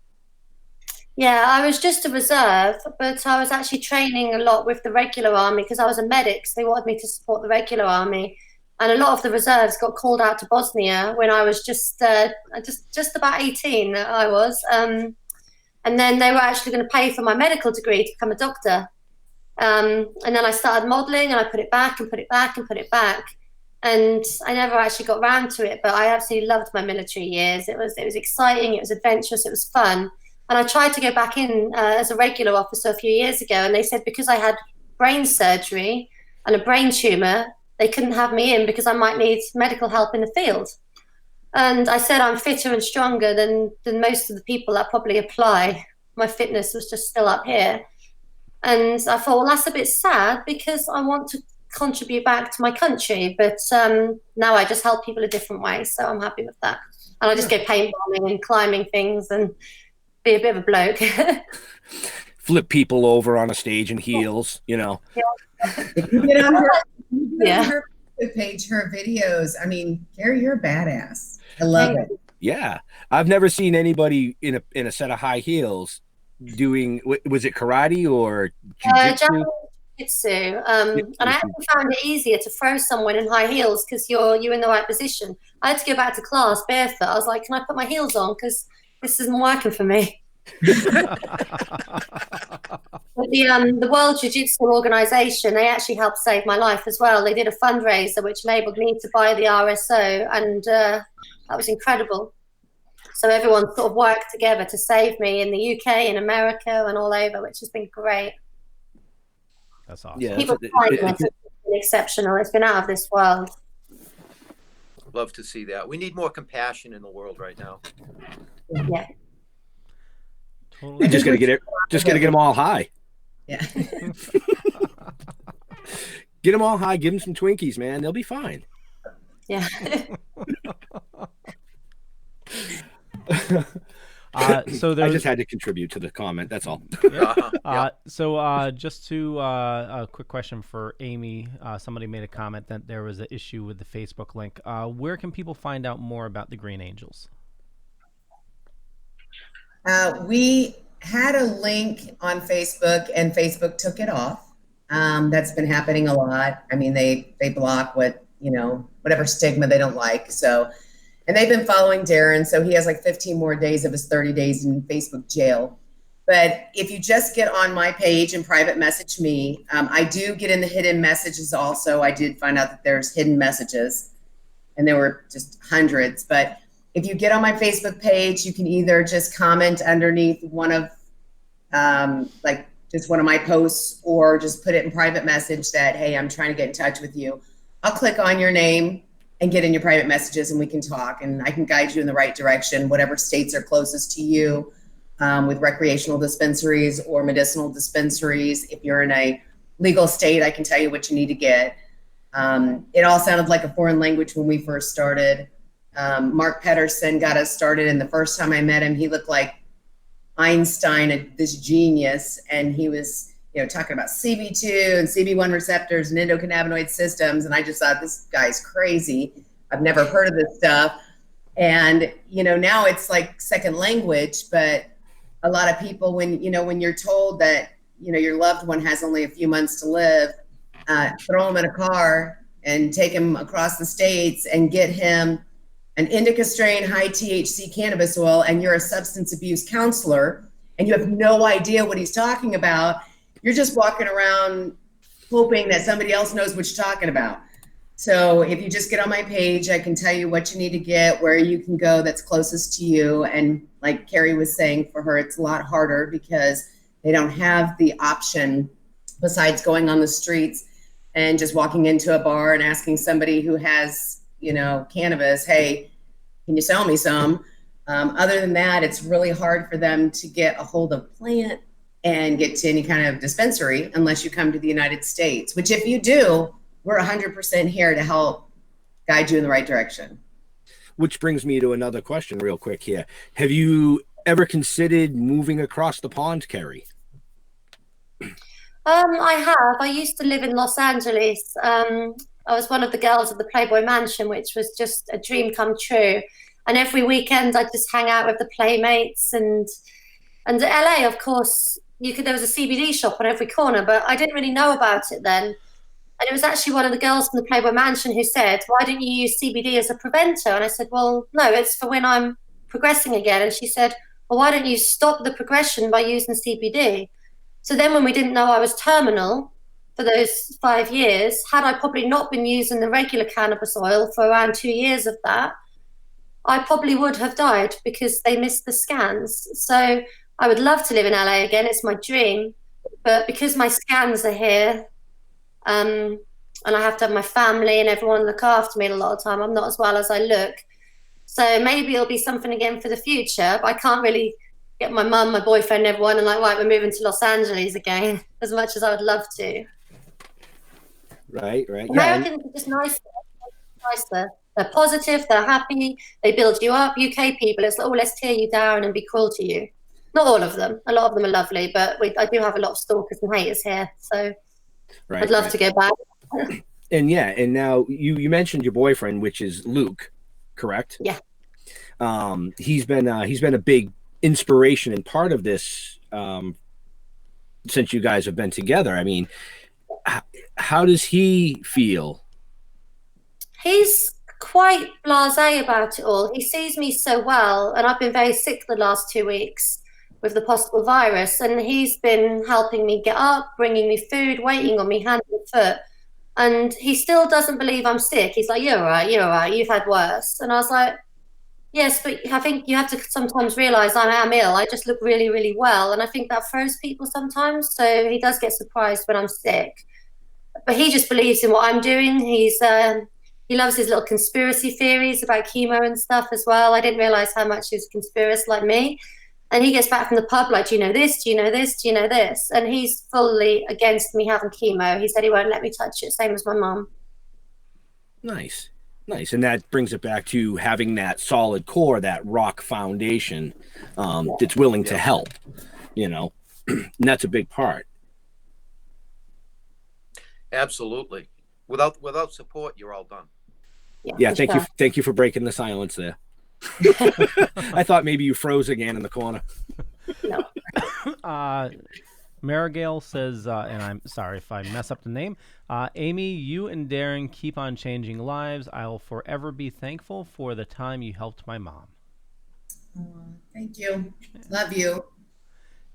Yeah, I was just a reserve, but I was actually training a lot with the regular army because I was a medic. So they wanted me to support the regular army, and a lot of the reserves got called out to Bosnia when I was just about 18. I was, and then they were actually going to pay for my medical degree to become a doctor. And then I started modelling, and I put it back and put it back and put it back, and I never actually got round to it. But I absolutely loved my military years. It was exciting. It was adventurous. It was fun. And I tried to go back in as a regular officer a few years ago, and they said because I had brain surgery and a brain tumour, they couldn't have me in because I might need medical help in the field. And I said I'm fitter and stronger than most of the people that probably apply. My fitness was just still up here. And I thought, well, that's a bit sad because I want to contribute back to my country. But now I just help people a different way, so I'm happy with that. And I just go paintballing and climbing things and be a bit of a bloke. Flip people over on a stage in heels, you know. If you get on her page, her videos, I mean, Kerri, you're a badass. I love it. Yeah. I've never seen anybody in a set of high heels doing, was it karate or jiu-jitsu? Jiu-jitsu. And I actually found it easier to throw someone in high heels because you're in the right position. I had to go back to class barefoot. I was like, can I put my heels on? Because this isn't working for me. But the World Jiu-Jitsu Organization, they actually helped save my life as well. They did a fundraiser which enabled me to buy the RSO, and that was incredible. So everyone sort of worked together to save me in the UK, in America, and all over, which has been great. That's awesome. Yeah, People find it been exceptional. It's been out of this world. Love to see that. We need more compassion in the world right now. Yeah. Totally. Just gotta get them all high. Yeah. Get them all high. Give them some Twinkies, man. They'll be fine. Yeah. So I just had to contribute to the comment. That's all. So just to a quick question for Amy. Somebody made a comment that there was an issue with the Facebook link. Where can people find out more about the Green Angels? We had a link on Facebook, and Facebook took it off. That's been happening a lot. I mean, they block whatever stigma they don't like. So, and they've been following Darren. So he has like 15 more days of his 30 days in Facebook jail. But if you just get on my page and private message me, I do get in the hidden messages also. I did find out that there's hidden messages, and there were just hundreds. But if you get on my Facebook page, you can either just comment underneath one of just one of my posts, or just put it in private message that, hey, I'm trying to get in touch with you. I'll click on your name and get in your private messages, and we can talk, and I can guide you in the right direction, whatever states are closest to you, with recreational dispensaries or medicinal dispensaries. If you're in a legal state, I can tell you what you need to get. It all sounded like a foreign language when we first started. Mark Pedersen got us started, and the first time I met him, he looked like Einstein, this genius, and he was talking about CB2 and CB1 receptors and endocannabinoid systems, and I just thought, this guy's crazy. I've never heard of this stuff. And now it's like second language. But a lot of people, when you're told that your loved one has only a few months to live, throw him in a car and take him across the states and get him an indica strain high THC cannabis oil, and you're a substance abuse counselor and you have no idea what he's talking about. You're just walking around hoping that somebody else knows what you're talking about. So if you just get on my page, I can tell you what you need to get, where you can go that's closest to you. And like Kerri was saying, for her, it's a lot harder because they don't have the option besides going on the streets and just walking into a bar and asking somebody who has cannabis, hey, can you sell me some? Other than that, it's really hard for them to get a hold of plant and get to any kind of dispensary unless you come to the United States, which if you do, we're 100% here to help guide you in the right direction. Which brings me to another question real quick here. Have you ever considered moving across the pond, Kerri? I have. I used to live in Los Angeles. I was one of the girls at the Playboy Mansion, which was just a dream come true. And every weekend I'd just hang out with the playmates and LA, of course, there was a CBD shop on every corner, but I didn't really know about it then. And it was actually one of the girls from the Playboy Mansion who said, why don't you use CBD as a preventer? And I said, well, no, it's for when I'm progressing again. And she said, well, why don't you stop the progression by using CBD? So then when we didn't know I was terminal for those 5 years, had I probably not been using the regular cannabis oil for around 2 years of that, I probably would have died because they missed the scans. So I would love to live in LA again. It's my dream. But because my scans are here, and I have to have my family and everyone look after me a lot of time, I'm not as well as I look. So maybe it'll be something again for the future. But I can't really get my mum, my boyfriend, everyone, and like, right, we're moving to Los Angeles again, as much as I would love to. Right. Americans are just nicer. They're positive, they're happy, they build you up. UK people, it's let's tear you down and be cruel to you. Not all of them. A lot of them are lovely, but I do have a lot of stalkers and haters here. So I'd love to go back. And now you mentioned your boyfriend, which is Luke, correct? Yeah. He's been a big inspiration and part of this since you guys have been together. I mean, how does he feel? He's quite blasé about it all. He sees me so well, and I've been very sick the last 2 weeks with the possible virus, and he's been helping me get up, bringing me food, waiting on me hand and foot, and he still doesn't believe I'm sick. He's like, you're all right, you've had worse. And I was like, yes, but I think you have to sometimes realize I am ill. I just look really, really well, and I think that throws people sometimes, so he does get surprised when I'm sick. But he just believes in what I'm doing. He loves his little conspiracy theories about chemo and stuff as well. I didn't realize how much he was a conspiracist like me. And he gets back from the pub like, do you know this? Do you know this? Do you know this? And he's fully against me having chemo. He said he won't let me touch it, same as my mum. Nice. And that brings it back to having that solid core, that rock foundation that's willing to help, and that's a big part. Absolutely. Without support, you're all done. Yeah, thank you for breaking the silence there. I thought maybe you froze again in the corner. No. Marigale says, and I'm sorry if I mess up the name, Amy, you and Darren keep on changing lives. I will forever be thankful for the time you helped my mom. Thank you. Love you.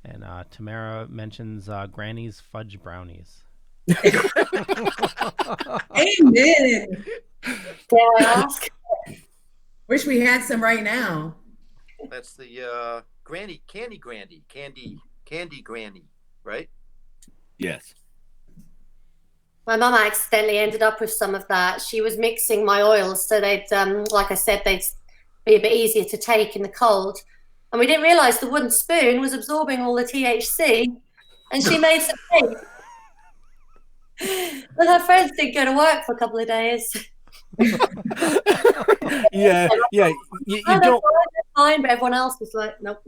And Tamara mentions Granny's fudge brownies. Amen. Yeah. Wish we had some right now. That's the candy granny, right? Yes. My mum accidentally ended up with some of that. She was mixing my oils so they'd, like I said, they'd be a bit easier to take in the cold. And we didn't realize the wooden spoon was absorbing all the THC, and she made some cake. But her friends didn't go to work for a couple of days. Yeah. You don't. Fine, but everyone else was like, nope.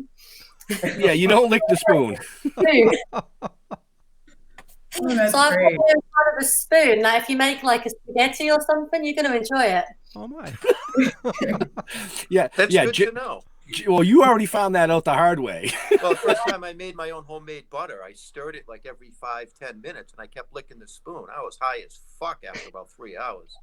Yeah, you don't lick the spoon. That's So I'm great. part of a spoon. Like if you make like a spaghetti or something, you're going to enjoy it. Oh my. Yeah, That's good to know. Well, you already found that out the hard way. Well, the first time I made my own homemade butter, I stirred it like every 5-10 minutes, and I kept licking the spoon. I was high as fuck after about 3 hours.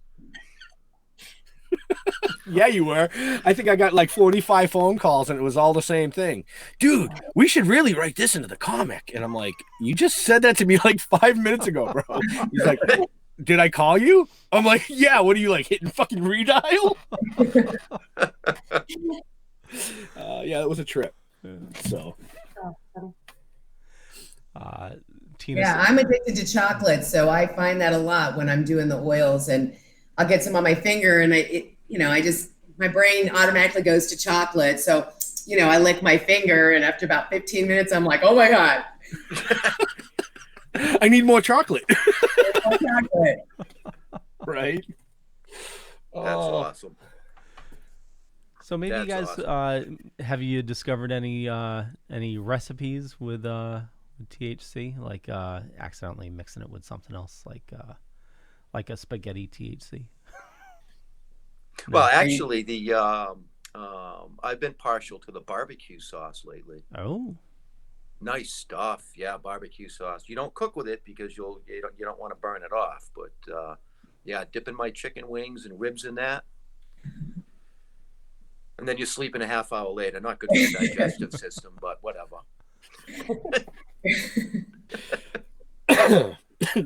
Yeah, you were. I think I got like 45 phone calls, and it was all the same thing. Dude, we should really write this into the comic. And I'm like, you just said that to me like 5 minutes ago, bro. He's like, did I call you? I'm like, yeah. What are you like hitting fucking redial? Yeah, it was a trip. So, Tina. Yeah, I'm addicted to chocolate, so I find that a lot when I'm doing the oils, and I'll get some on my finger, and my brain automatically goes to chocolate. So, I lick my finger, and after about 15 minutes, I'm like, oh my God. I need more chocolate. More chocolate. right? That's awesome. So maybe you guys That's have you discovered any recipes with THC, like accidentally mixing it with something else, like a spaghetti THC? Well, actually, I've been partial to the barbecue sauce lately. Oh, nice stuff. Yeah, barbecue sauce. You don't cook with it because you don't want to burn it off. But yeah, dipping my chicken wings and ribs in that, and then you're sleeping a half hour later. Not good for the digestive system, but whatever.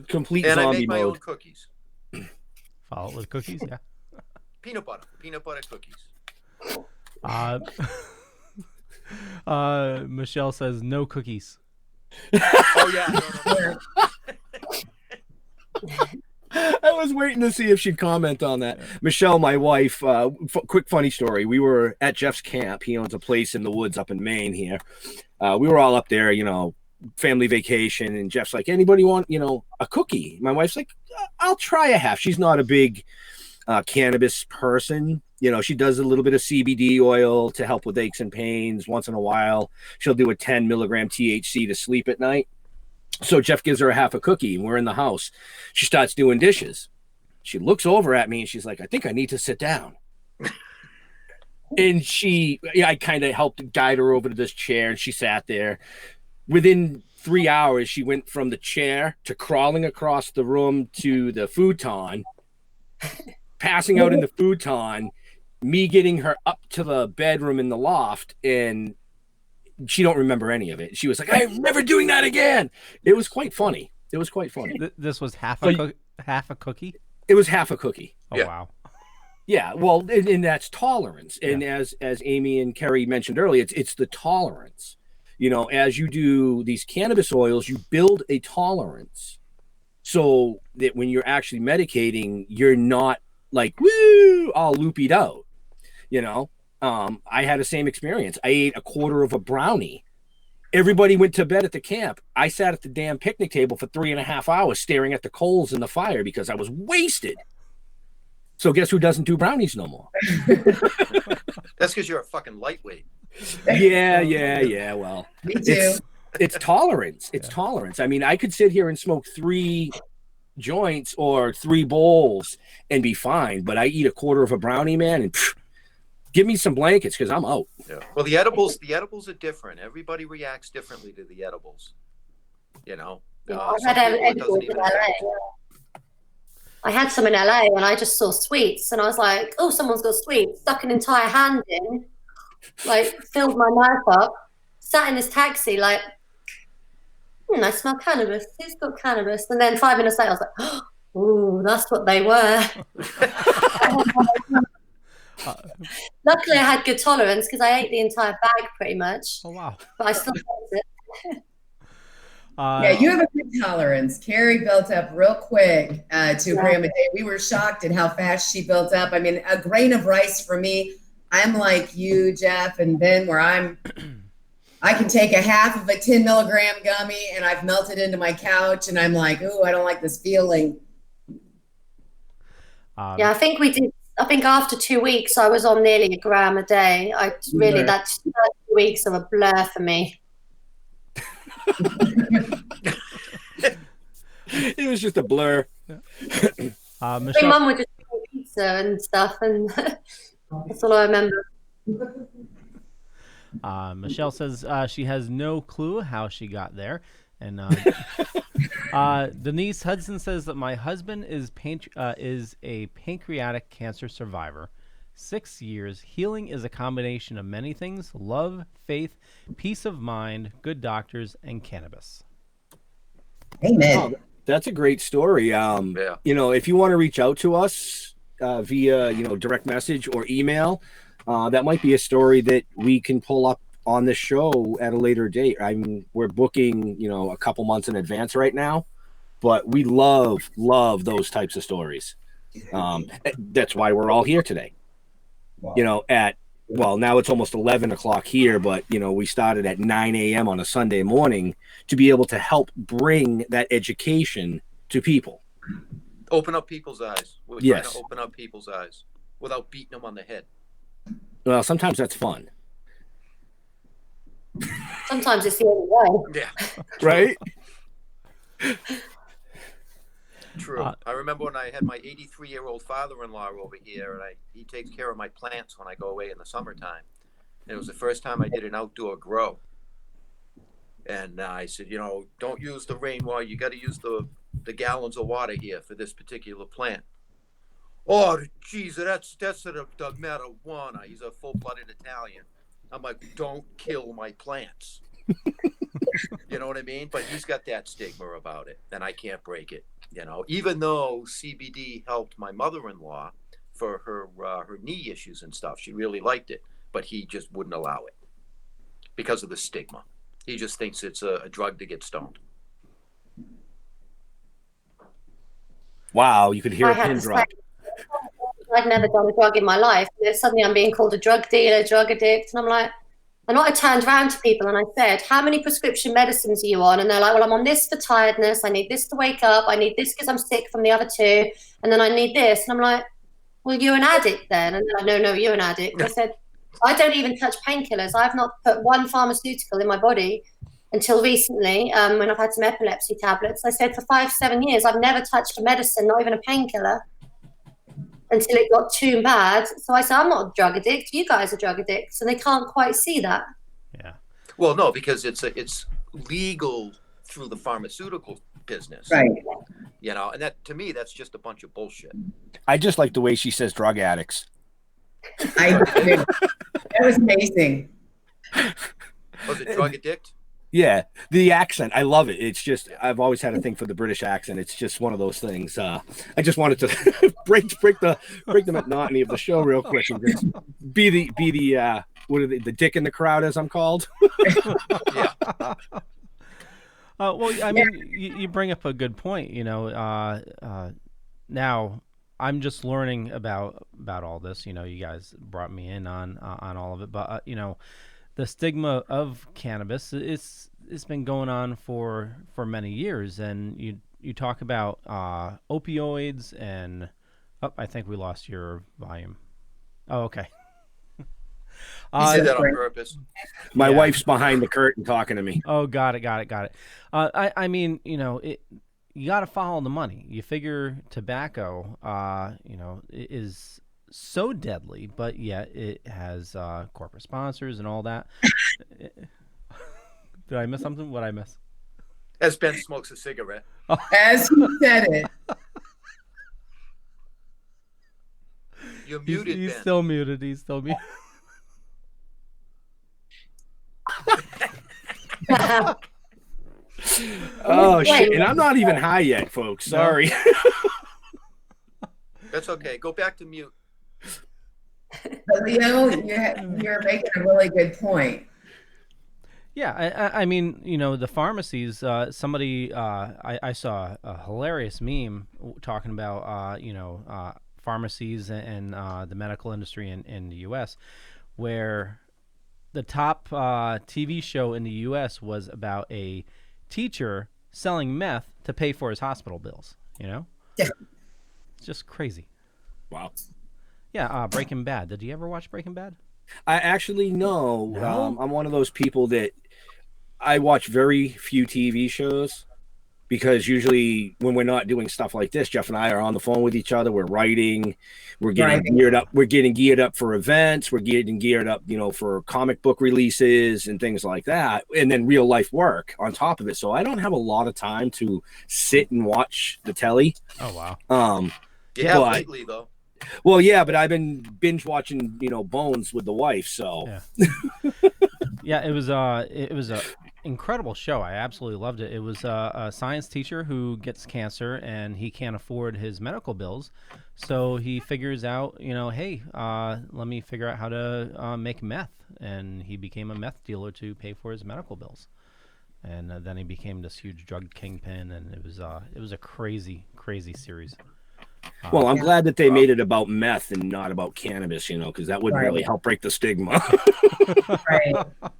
Complete and zombie I make my mode. own cookies. Follow it with cookies, yeah. Peanut butter cookies. Michelle says no cookies. Oh yeah. No. I was waiting to see if she'd comment on that. Michelle, my wife, quick funny story. We were at Jeff's camp. He owns a place in the woods up in Maine here. We were all up there, family vacation. And Jeff's like, anybody want, a cookie? My wife's like, I'll try a half. She's not a big cannabis person. She does a little bit of CBD oil to help with aches and pains. Once in a while, she'll do a 10 milligram THC to sleep at night. So Jeff gives her a half a cookie, and we're in the house. She starts doing dishes. She looks over at me, and she's like, I think I need to sit down. And I kind of helped guide her over to this chair, and she sat there. Within 3 hours, she went from the chair to crawling across the room to the futon, passing out in the futon, me getting her up to the bedroom in the loft, and she don't remember any of it. She was like, I'm never doing that again. It was quite funny. This was half a cookie? It was half a cookie. Oh, yeah. Wow. Yeah, well, and that's tolerance. And as Amy and Kerri mentioned earlier, it's the tolerance. As you do these cannabis oils, you build a tolerance so that when you're actually medicating, you're not like, woo, all loopied out. I had the same experience. I ate a quarter of a brownie. Everybody went to bed at the camp. I sat at the damn picnic table for 3.5 hours staring at the coals in the fire because I was wasted. So guess who doesn't do brownies no more? That's because you're a fucking lightweight. Yeah. Well, Me too. It's tolerance. It's tolerance. I mean, I could sit here and smoke 3 joints or 3 bowls and be fine, but I eat a quarter of a brownie, man, and give me some blankets because I'm out. Yeah. Well, the edibles are different. Everybody reacts differently to the edibles. I had some in LA and I just saw sweets and I was like, oh, someone's got sweets. Stuck an entire hand in, filled my mouth up, sat in this taxi, I smell cannabis. Who's got cannabis? And then 5 minutes later, I was like, oh, that's what they were. Luckily, I had good tolerance because I ate the entire bag pretty much. Oh, wow. But I still ate it. Yeah, you have a good tolerance. Kerri built up real quick, 2 grams a day. We were shocked at how fast she built up. I mean, a grain of rice for me, I'm like you, Jeff, and Ben, where I can take a half of a 10 milligram gummy and I've melted into my couch and I'm like, ooh, I don't like this feeling. Yeah, I think we did. I think after 2 weeks, I was on nearly a gram a day. That's 2 weeks of a blur for me. It was just a blur. My mum would just eat pizza and stuff, and that's all I remember. Michelle says she has no clue how she got there. And Denise Hudson says that my husband is a pancreatic cancer survivor. 6 years. Healing is a combination of many things: love, faith, peace of mind, good doctors, and cannabis. Amen. Oh, that's a great story. If you want to reach out to us via direct message or email, that might be a story that we can pull up on the show at a later date. I mean, we're booking, a couple months in advance right now, but we love those types of stories. That's why we're all here today. Wow. Now it's almost 11 o'clock here, but we started at 9 a.m. on a Sunday morning to be able to help bring that education to people. Open up people's eyes. We're trying to open up people's eyes without beating them on the head. Well, sometimes that's fun. Sometimes it's the only way. Yeah. Right? True. I remember when I had my 83-year-old father-in-law over here, and he takes care of my plants when I go away in the summertime. And it was the first time I did an outdoor grow. And I said, don't use the rainwater. You got to use the gallons of water here for this particular plant. Oh, geez, that's the marijuana. He's a full-blooded Italian. I'm like, don't kill my plants. You know what I mean? But he's got that stigma about it, and I can't break it. Even though CBD helped my mother-in-law for her knee issues and stuff, she really liked it, but he just wouldn't allow it because of the stigma. He just thinks it's a drug to get stoned. Wow, you could hear a pin drop. I'd never done a drug in my life. And then suddenly I'm being called a drug dealer, drug addict. And I'm like, I turned around to people and I said, how many prescription medicines are you on? And they're like, well, I'm on this for tiredness. I need this to wake up. I need this because I'm sick from the other two. And then I need this. And I'm like, well, you're an addict then. And they're like, no, you're an addict. I said, I don't even touch painkillers. I've not put one pharmaceutical in my body until recently, when I've had some epilepsy tablets. I said for 5-7 years, I've never touched a medicine, not even a painkiller, until it got too bad. So I said, I'm not a drug addict. You guys are drug addicts. And they can't quite see that. Yeah. Well, no, because it's legal through the pharmaceutical business. Right. And that, to me, that's just a bunch of bullshit. I just like the way she says drug addicts. That was amazing. Was it drug addict? Yeah, the accent. I love it. It's just, I've always had a thing for the British accent. It's just one of those things. I just wanted to break the monotony of the show real quick and just be the what are the dick in the crowd, as I'm called. Yeah. Well, I mean, you bring up a good point. Now I'm just learning about all this. You guys brought me in on all of it, but the stigma of cannabis, it's been going on for many years, and you talk about opioids and I think we lost your volume. Oh, okay. You said that on purpose. My wife's behind the curtain talking to me. Oh, got it. I mean, you got to follow the money. You figure tobacco, is so deadly, but yet it has corporate sponsors and all that. Did I miss something? What I miss? As Ben smokes a cigarette. Oh. As he said it. You're muted, he's Ben. Still muted. He's still muted. Oh, shit. And I'm not even high yet, folks. Sorry. That's okay. Go back to mute. But Leo, you're making a really good point. Yeah, I mean, the pharmacies. Somebody, I saw a hilarious meme talking about, pharmacies and the medical industry in the U.S., where the top TV show in the U.S. was about a teacher selling meth to pay for his hospital bills. Yeah. It's just crazy. Wow. Yeah, Breaking Bad. Did you ever watch Breaking Bad? I actually no. No? I'm one of those people that I watch very few TV shows because usually when we're not doing stuff like this, Jeff and I are on the phone with each other. We're writing. We're getting geared up. We're getting geared up for events. We're getting geared up, for comic book releases and things like that, and then real life work on top of it. So I don't have a lot of time to sit and watch the telly. Oh wow. You have lately though. Well, yeah, but I've been binge watching, Bones with the wife. So yeah, it was a incredible show. I absolutely loved it. It was a science teacher who gets cancer and he can't afford his medical bills, so he figures out, hey, let me figure out how to make meth, and he became a meth dealer to pay for his medical bills, and then he became this huge drug kingpin, and it was a crazy series. Well, I'm glad that they made it about meth and not about cannabis, because that would really help break the stigma. Right.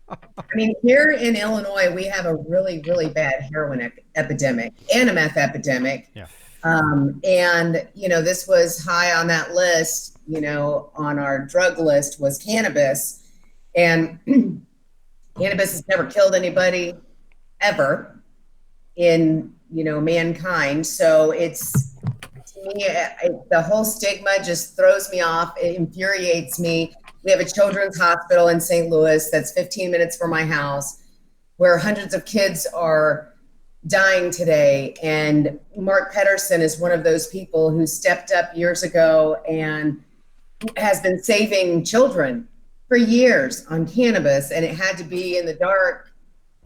I mean, here in Illinois, we have a really, really bad heroin epidemic and a meth epidemic. Yeah. And, this was high on that list, on our drug list was cannabis. And cannabis has never killed anybody ever in, mankind. So it's, to me, the whole stigma just throws me off. It infuriates me. We have a children's hospital in St. Louis that's 15 minutes from my house where hundreds of kids are dying today. And Mark Pedersen is one of those people who stepped up years ago and has been saving children for years on cannabis. And it had to be in the dark,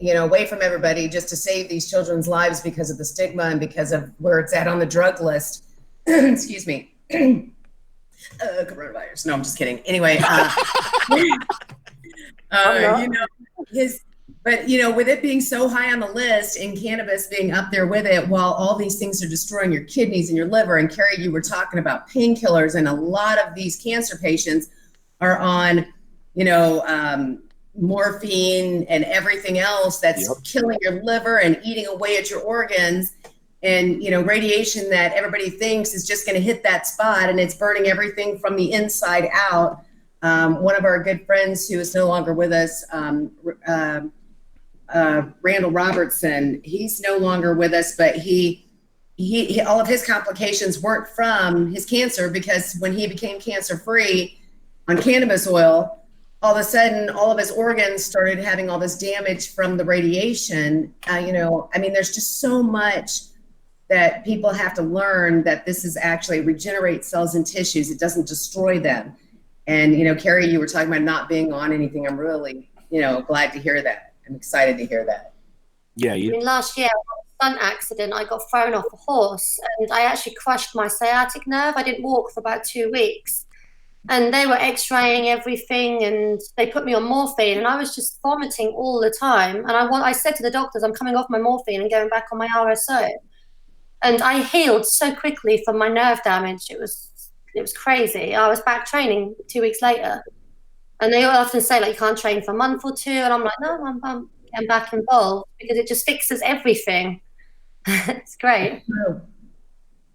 away from everybody just to save these children's lives because of the stigma and because of where it's at on the drug list. Excuse me. Coronavirus. No, I'm just kidding. Anyway, with it being so high on the list and cannabis being up there with it, while all these things are destroying your kidneys and your liver, and Kerri, you were talking about painkillers, and a lot of these cancer patients are on, morphine and everything else that's killing your liver and eating away at your organs. And, radiation that everybody thinks is just going to hit that spot, and it's burning everything from the inside out. One of our good friends who is no longer with us, Randall Robertson, he's no longer with us, but he all of his complications weren't from his cancer, because when he became cancer-free on cannabis oil, all of a sudden, all of his organs started having all this damage from the radiation. There's just so much that people have to learn, that this is actually regenerates cells and tissues. It doesn't destroy them. And, Kerri, you were talking about not being on anything. I'm really, glad to hear that. I'm excited to hear that. Yeah. Last year, I had a stunt accident. I got thrown off a horse and I actually crushed my sciatic nerve. I didn't walk for about 2 weeks. And they were x-raying everything and they put me on morphine, and I was just vomiting all the time. And I said to the doctors, I'm coming off my morphine and going back on my RSO. And I healed so quickly from my nerve damage. It was crazy. I was back training 2 weeks later. And they often say, you can't train for a month or two. And I'm like, no, I'm getting back involved, because it just fixes everything. It's great.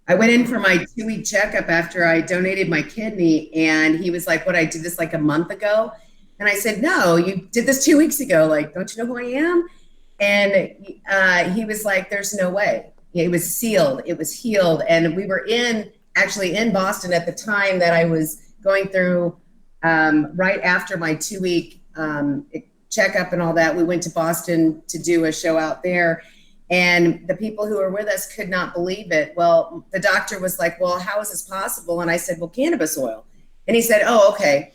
I went in for my 2-week checkup after I donated my kidney, and he was like, I did this a month ago. And I said, no, you did this 2 weeks ago. Don't you know who I am? And he was like, there's no way. It was sealed. It was healed. And we were actually in Boston at the time that I was going through, right after my 2-week checkup and all that. We went to Boston to do a show out there. And the people who were with us could not believe it. Well, the doctor was like, well, how is this possible? And I said, well, cannabis oil. And he said, oh, okay.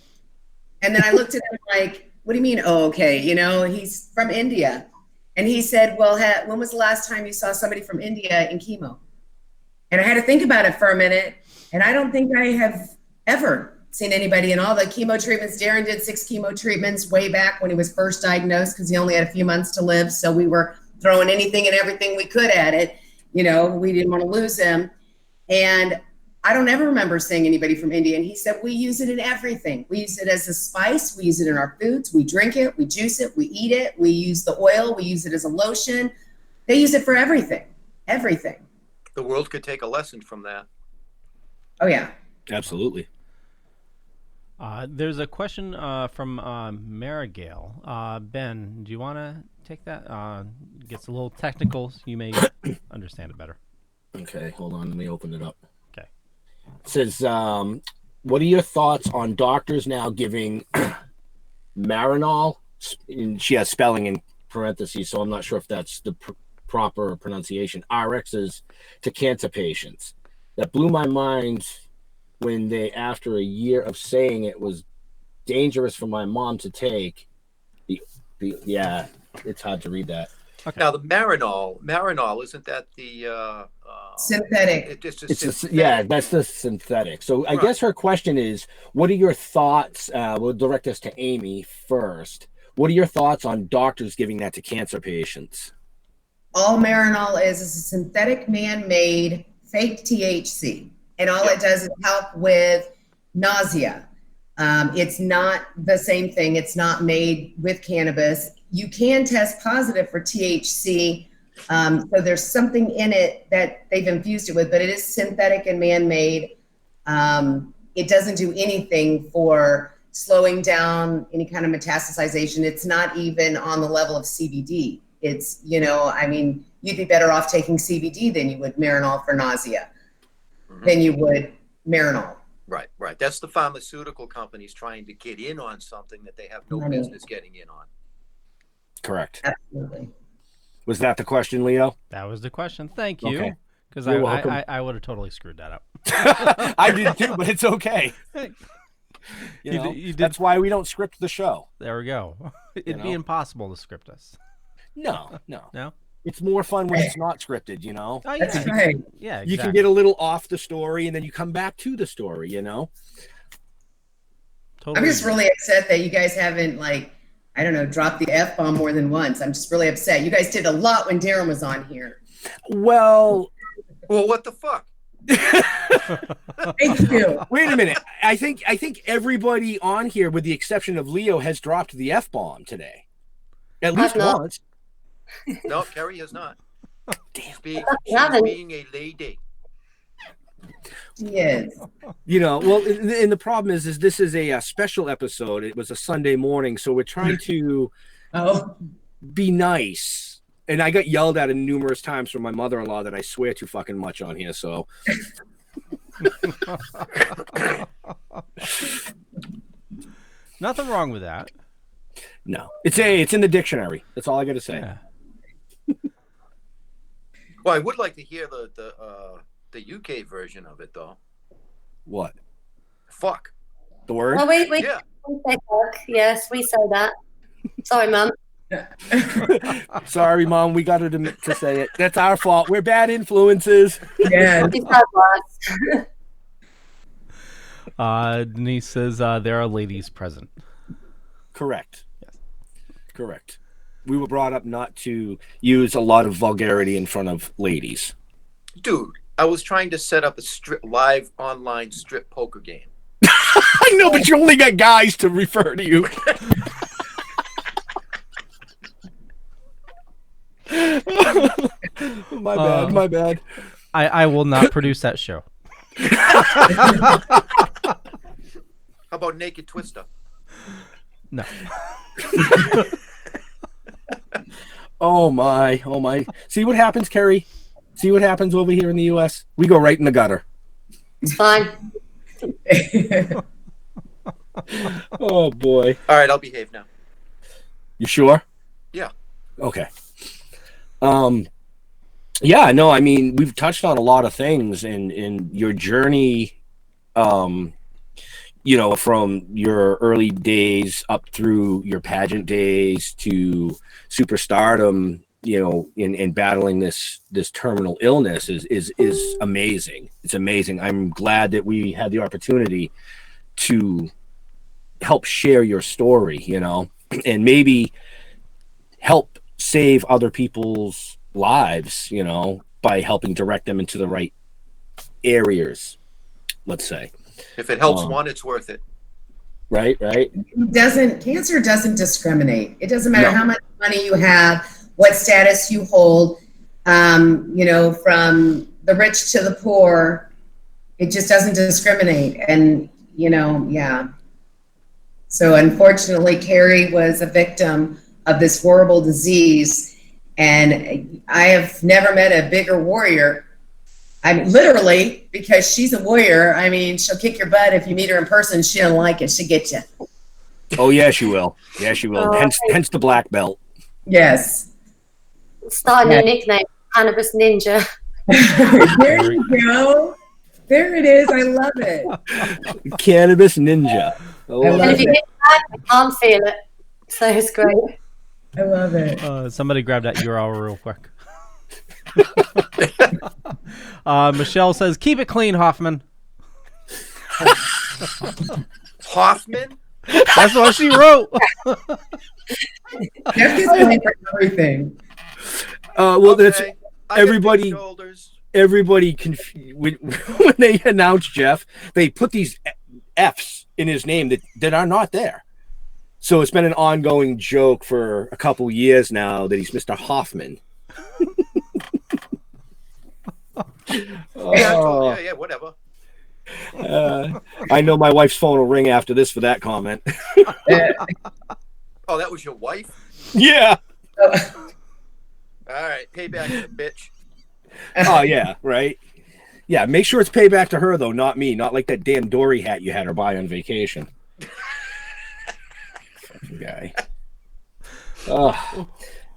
And then I looked at him like, what do you mean, oh, okay? He's from India. And he said, well, when was the last time you saw somebody from India in chemo? And I had to think about it for a minute. And I don't think I have ever seen anybody in all the chemo treatments. Darren did 6 chemo treatments way back when he was first diagnosed, because he only had a few months to live. So we were throwing anything and everything we could at it. We didn't want to lose him. And I don't ever remember seeing anybody from India. And he said, we use it in everything. We use it as a spice. We use it in our foods. We drink it. We juice it. We eat it. We use the oil. We use it as a lotion. They use it for everything. Everything. The world could take a lesson from that. Oh, yeah. Absolutely. There's a question from Marigale. Ben, do you want to take that? Gets a little technical, so you may understand it better. Okay, hold on. Let me open it up. Okay. It says, what are your thoughts on doctors now giving Marinol? And she has spelling in parentheses, so I'm not sure if that's the proper pronunciation. RXs to cancer patients. That blew my mind when they, after a year of saying it was dangerous for my mom to take. Yeah, it's hard to read that. Okay. Now the Marinol, isn't that the synthetic? Yeah, that's the synthetic. So I guess her question is, what are your thoughts? We'll direct this to Amy first. What are your thoughts on doctors giving that to cancer patients? All Marinol is a synthetic, man-made, fake THC. And all it does is help with nausea. It's not the same thing. It's not made with cannabis. You can test positive for THC So there's something in it that they've infused it with, but it is synthetic and man-made. It doesn't do anything for slowing down any kind of metastasization. It's not even on the level of CBD. It's, I mean, you'd be better off taking CBD than you would Marinol for nausea, than you would Marinol. Right. That's the pharmaceutical companies trying to get in on something that they have no business getting in on. Correct. Absolutely. Was that the question, Leo? That was the question. Thank you. Because You're welcome. I would have totally screwed that up. I did too, but it's okay. You did. That's why we don't script the show. There we go. It'd be impossible to script us. No. It's more fun when it's not scripted, Oh, yeah. That's right. Yeah, exactly. You can get a little off the story and then you come back to the story, Totally. I'm just really upset that you guys haven't, dropped the F-bomb more than once. I'm just really upset. You guys did a lot when Darren was on here. Well, what the fuck? Thank you. Wait a minute. I think everybody on here, with the exception of Leo, has dropped the F-bomb today. At least once. No, Kerri has not. She's being a lady. Yes. And the problem is this is a special episode. It was a Sunday morning, so we're trying to be nice. And I got yelled at numerous times from my mother-in-law that I swear too fucking much on here. So, nothing wrong with that. No, it's in the dictionary. That's all I got to say. Yeah. Well, I would like to hear the UK version of it, though. What? Fuck. The word? Oh, we Yeah. say fuck. Yes, we say that. Sorry, Mum. Sorry, Mom. We got her to say it. That's our fault. We're bad influences. Yeah. Denise says there are ladies present. Correct. Yes. Correct. We were brought up not to use a lot of vulgarity in front of ladies. Dude, I was trying to set up a live online strip poker game. I know, but you only got guys to refer to you. My bad. I will not produce that show. How about Naked Twister? No. Oh my. See what happens, Kerri? See what happens over here in the U.S.? We go right in the gutter. It's fine. Oh boy. All right, I'll behave now. You sure? Yeah. Okay. Yeah, no, I mean, we've touched on a lot of things in your journey, from your early days up through your pageant days to superstardom, in battling this terminal illness is amazing. It's amazing. I'm glad that we had the opportunity to help share your story, and maybe help save other people's lives, by helping direct them into the right areas, let's say. If it helps one, it's worth it. Right. Cancer doesn't discriminate. It doesn't matter how much money you have, what status you hold, from the rich to the poor. It just doesn't discriminate. And, So unfortunately, Kerri was a victim of this horrible disease. And I have never met a bigger warrior. I mean, literally, because she's a warrior. I mean, she'll kick your butt if you meet her in person. She don't like it. She'll get you. Oh, yeah, she will. Yeah, she will. Hence the black belt. Yes. Start a new nickname, Cannabis Ninja. There you go. There it is. I love it. Cannabis Ninja. And if you get back, I can't feel it. So it's great. I love it. Somebody grab that URL real quick. Michelle says, keep it clean, Hoffman. Hoffman? That's what she wrote. Jeff is playing for everything. That's everybody. Everybody when they announce Jeff, they put these F's in his name that are not there. So it's been an ongoing joke for a couple years now that he's Mr. Hoffman. Yeah, totally. Yeah, whatever. I know my wife's phone will ring after this for that comment. Oh, that was your wife? Yeah. All right, payback, bitch. Oh yeah, right. Yeah, make sure it's payback to her though, not me. Not like that damn Dory hat you had her buy on vacation. Fucking guy. Oh.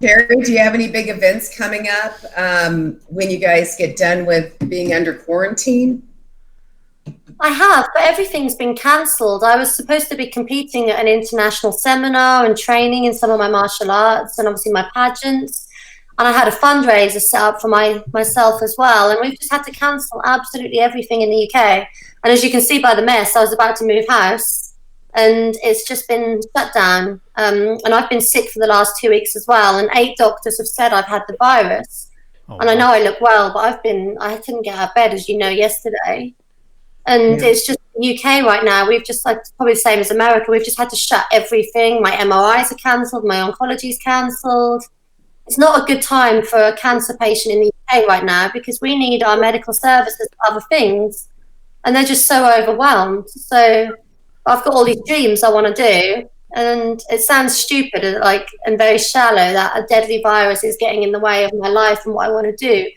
Kerri, do you have any big events coming up when you guys get done with being under quarantine? I have, but everything's been cancelled. I was supposed to be competing at an international seminar and training in some of my martial arts and obviously my pageants. And I had a fundraiser set up for myself as well. And we've just had to cancel absolutely everything in the UK. And as you can see by the mess, I was about to move house and it's just been shut down. And I've been sick for the last 2 weeks as well. And 8 doctors have said I've had the virus. And I know I look well, but I couldn't get out of bed, as you know, yesterday. And it's just the UK right now. We've just, like, probably the same as America, we've just had to shut everything. My MRIs are cancelled. My oncology is cancelled. It's not a good time for a cancer patient in the UK right now because we need our medical services for other things. And they're just so overwhelmed. So I've got all these dreams I want to do. And it sounds stupid and very shallow that a deadly virus is getting in the way of my life and what I want to do.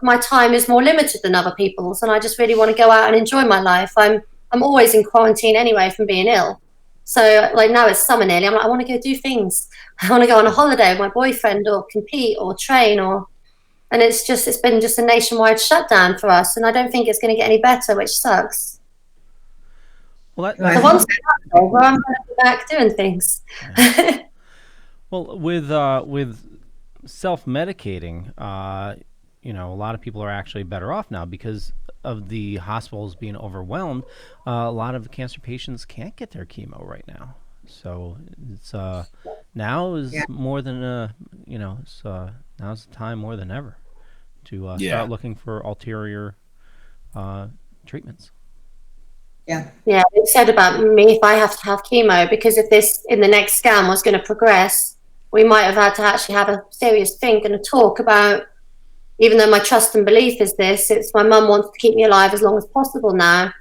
My time is more limited than other people's, and I just really want to go out and enjoy my life. I'm always in quarantine anyway from being ill. So like now it's summer nearly. I'm like, I want to go do things. I want to go on a holiday with my boyfriend or compete or train and it's been just a nationwide shutdown for us, and I don't think it's going to get any better, which sucks. Well, so once I'm going to be back doing things. Well, with self-medicating, a lot of people are actually better off now because of the hospitals being overwhelmed. A lot of cancer patients can't get their chemo right now, so it's now is more than now's the time more than ever to start looking for ulterior treatments. Yeah, it said about me if I have to have chemo, because if this in the next scan was going to progress, we might have had to actually have a serious think and a talk about. Even though my trust and belief is this, it's my mum wants to keep me alive as long as possible now.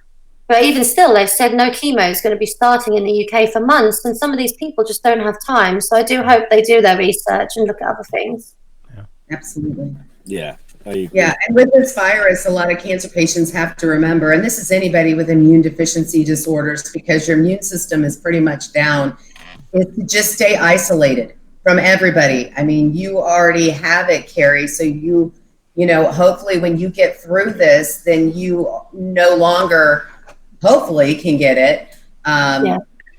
But even still, they've said no chemo is going to be starting in the UK for months, and some of these people just don't have time. So I do hope they do their research and look at other things. Yeah. Absolutely. Yeah. And with this virus, a lot of cancer patients have to remember, and this is anybody with immune deficiency disorders, because your immune system is pretty much down, is to just stay isolated from everybody. I mean, you already have it, Kerri, so you hopefully when you get through this, then you no longer, hopefully, can get it.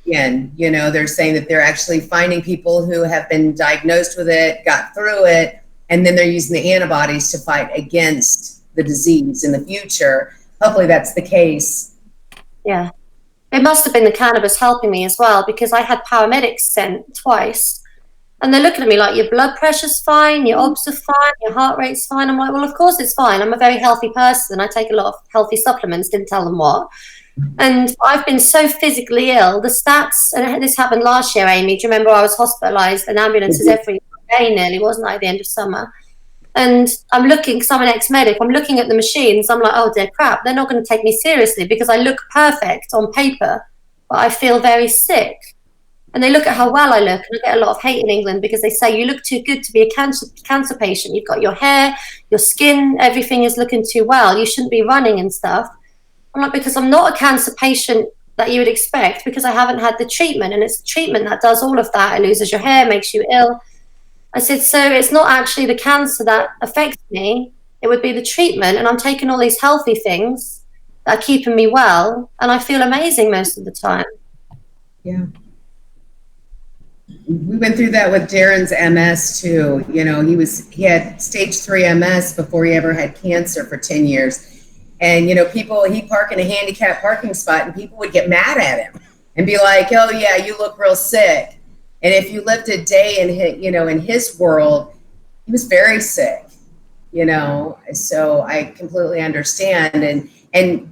Again, they're saying that they're actually finding people who have been diagnosed with it, got through it, and then they're using the antibodies to fight against the disease in the future. Hopefully that's the case. Yeah. It must have been the cannabis helping me as well, because I had paramedics sent twice. And they're looking at me like, your blood pressure's fine, your obs are fine, your heart rate's fine. I'm like, well, of course it's fine. I'm a very healthy person. I take a lot of healthy supplements, didn't tell them what. And I've been so physically ill. The stats, and this happened last year, Amy. Do you remember I was hospitalised in ambulances every day nearly, wasn't I, at the end of summer? And I'm looking, because I'm an ex-medic, I'm looking at the machines. I'm like, oh, dear crap, they're not going to take me seriously because I look perfect on paper, but I feel very sick. And they look at how well I look, and I get a lot of hate in England because they say you look too good to be a cancer patient. You've got your hair, your skin, everything is looking too well. You shouldn't be running and stuff. I'm like, because I'm not a cancer patient that you would expect, because I haven't had the treatment, and it's the treatment that does all of that. It loses your hair, makes you ill. I said, so it's not actually the cancer that affects me. It would be the treatment, and I'm taking all these healthy things that are keeping me well, and I feel amazing most of the time. Yeah. We went through that with Darren's MS too. He had stage 3 MS before he ever had cancer for 10 years. And, he'd park in a handicapped parking spot and people would get mad at him and be like, oh yeah, you look real sick. And if you lived a day in his world, he was very sick, so I completely understand. And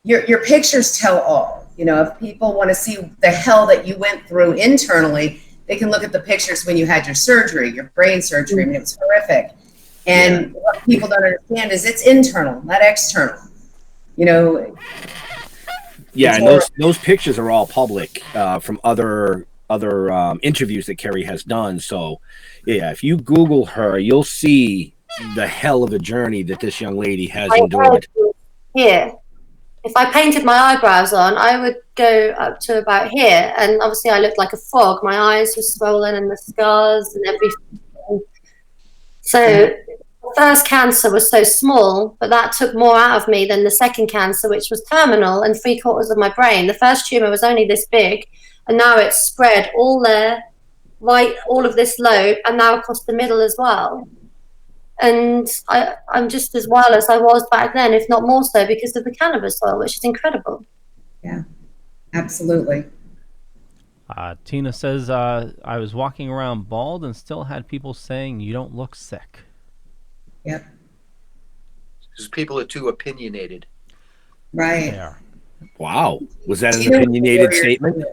your pictures tell all. If people want to see the hell that you went through internally, they can look at the pictures when you had your surgery, your brain surgery. I mean, it was horrific. And what people don't understand is it's internal, not external. You know. Yeah, and those pictures are all public from other interviews that Kerri has done. So, yeah, if you Google her, you'll see the hell of a journey that this young lady has endured. Here, if I painted my eyebrows on, I would go up to about here, and obviously I looked like a frog. My eyes were swollen and the scars and everything. So the first cancer was so small, but that took more out of me than the second cancer, which was terminal and 3/4 of my brain. The first tumor was only this big, and now it's spread all there, right, all of this lobe, and now across the middle as well. And I'm just as well as I was back then, if not more so, because of the cannabis oil, which is incredible. Yeah, absolutely. Tina says, I was walking around bald and still had people saying you don't look sick. Yep. Because people are too opinionated. Right. They are. Wow. Was that an opinionated statement?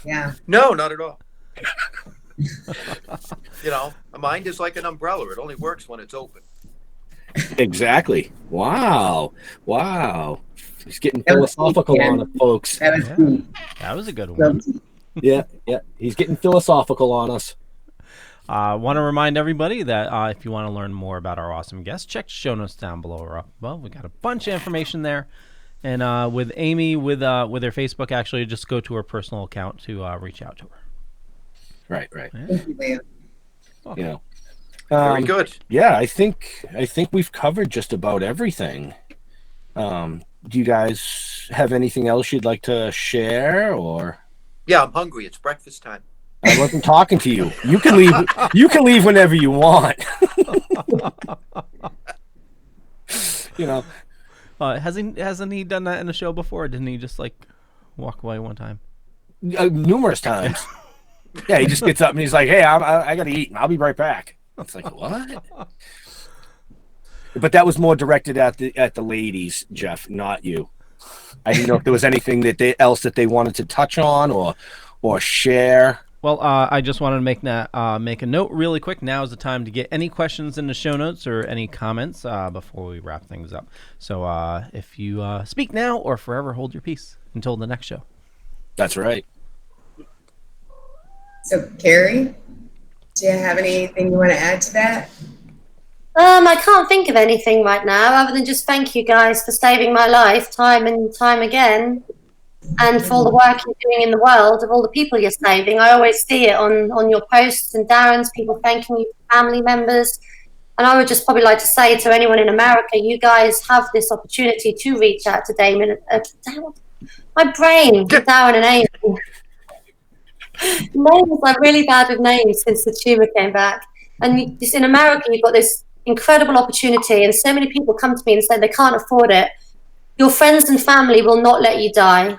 Yeah. No, not at all. You know, a mind is like an umbrella. It only works when it's open. Exactly. Wow. He's getting philosophical on it, folks. That was a good one. Yeah. He's getting philosophical on us. Want to remind everybody that if you want to learn more about our awesome guests, check show notes down below or up above. We got a bunch of information there. And with Amy, with her Facebook, actually, just go to her personal account to reach out to her. Right. Yeah. You know, very good. Yeah, I think we've covered just about everything. Do you guys have anything else you'd like to share, or? Yeah, I'm hungry. It's breakfast time. I wasn't talking to you. You can leave. You can leave whenever you want. You know. Hasn't he done that in a show before? Didn't he just like walk away one time? Numerous times. Yeah, he just gets up and he's like, "Hey, I got to eat, and I'll be right back." It's like, what? But that was more directed at the ladies, Jeff, not you. I didn't know if there was anything else that they wanted to touch on or share. Well, I just wanted to make a note really quick. Now is the time to get any questions in the show notes or any comments before we wrap things up. So if you speak now or forever hold your peace until the next show. That's right. So, Kerri, do you have anything you want to add to that? I can't think of anything right now other than just thank you guys for saving my life time and time again, and for all the work you're doing in the world, of all the people you're saving. I always see it on your posts and Darren's, people thanking you, family members. And I would just probably like to say to anyone in America, you guys have this opportunity to reach out to Damon. My brain, Darren and Amy. Names, I'm really bad with names since the tumor came back. And just in America, you've got this incredible opportunity, and so many people come to me and say they can't afford it. Your friends and family will not let you die.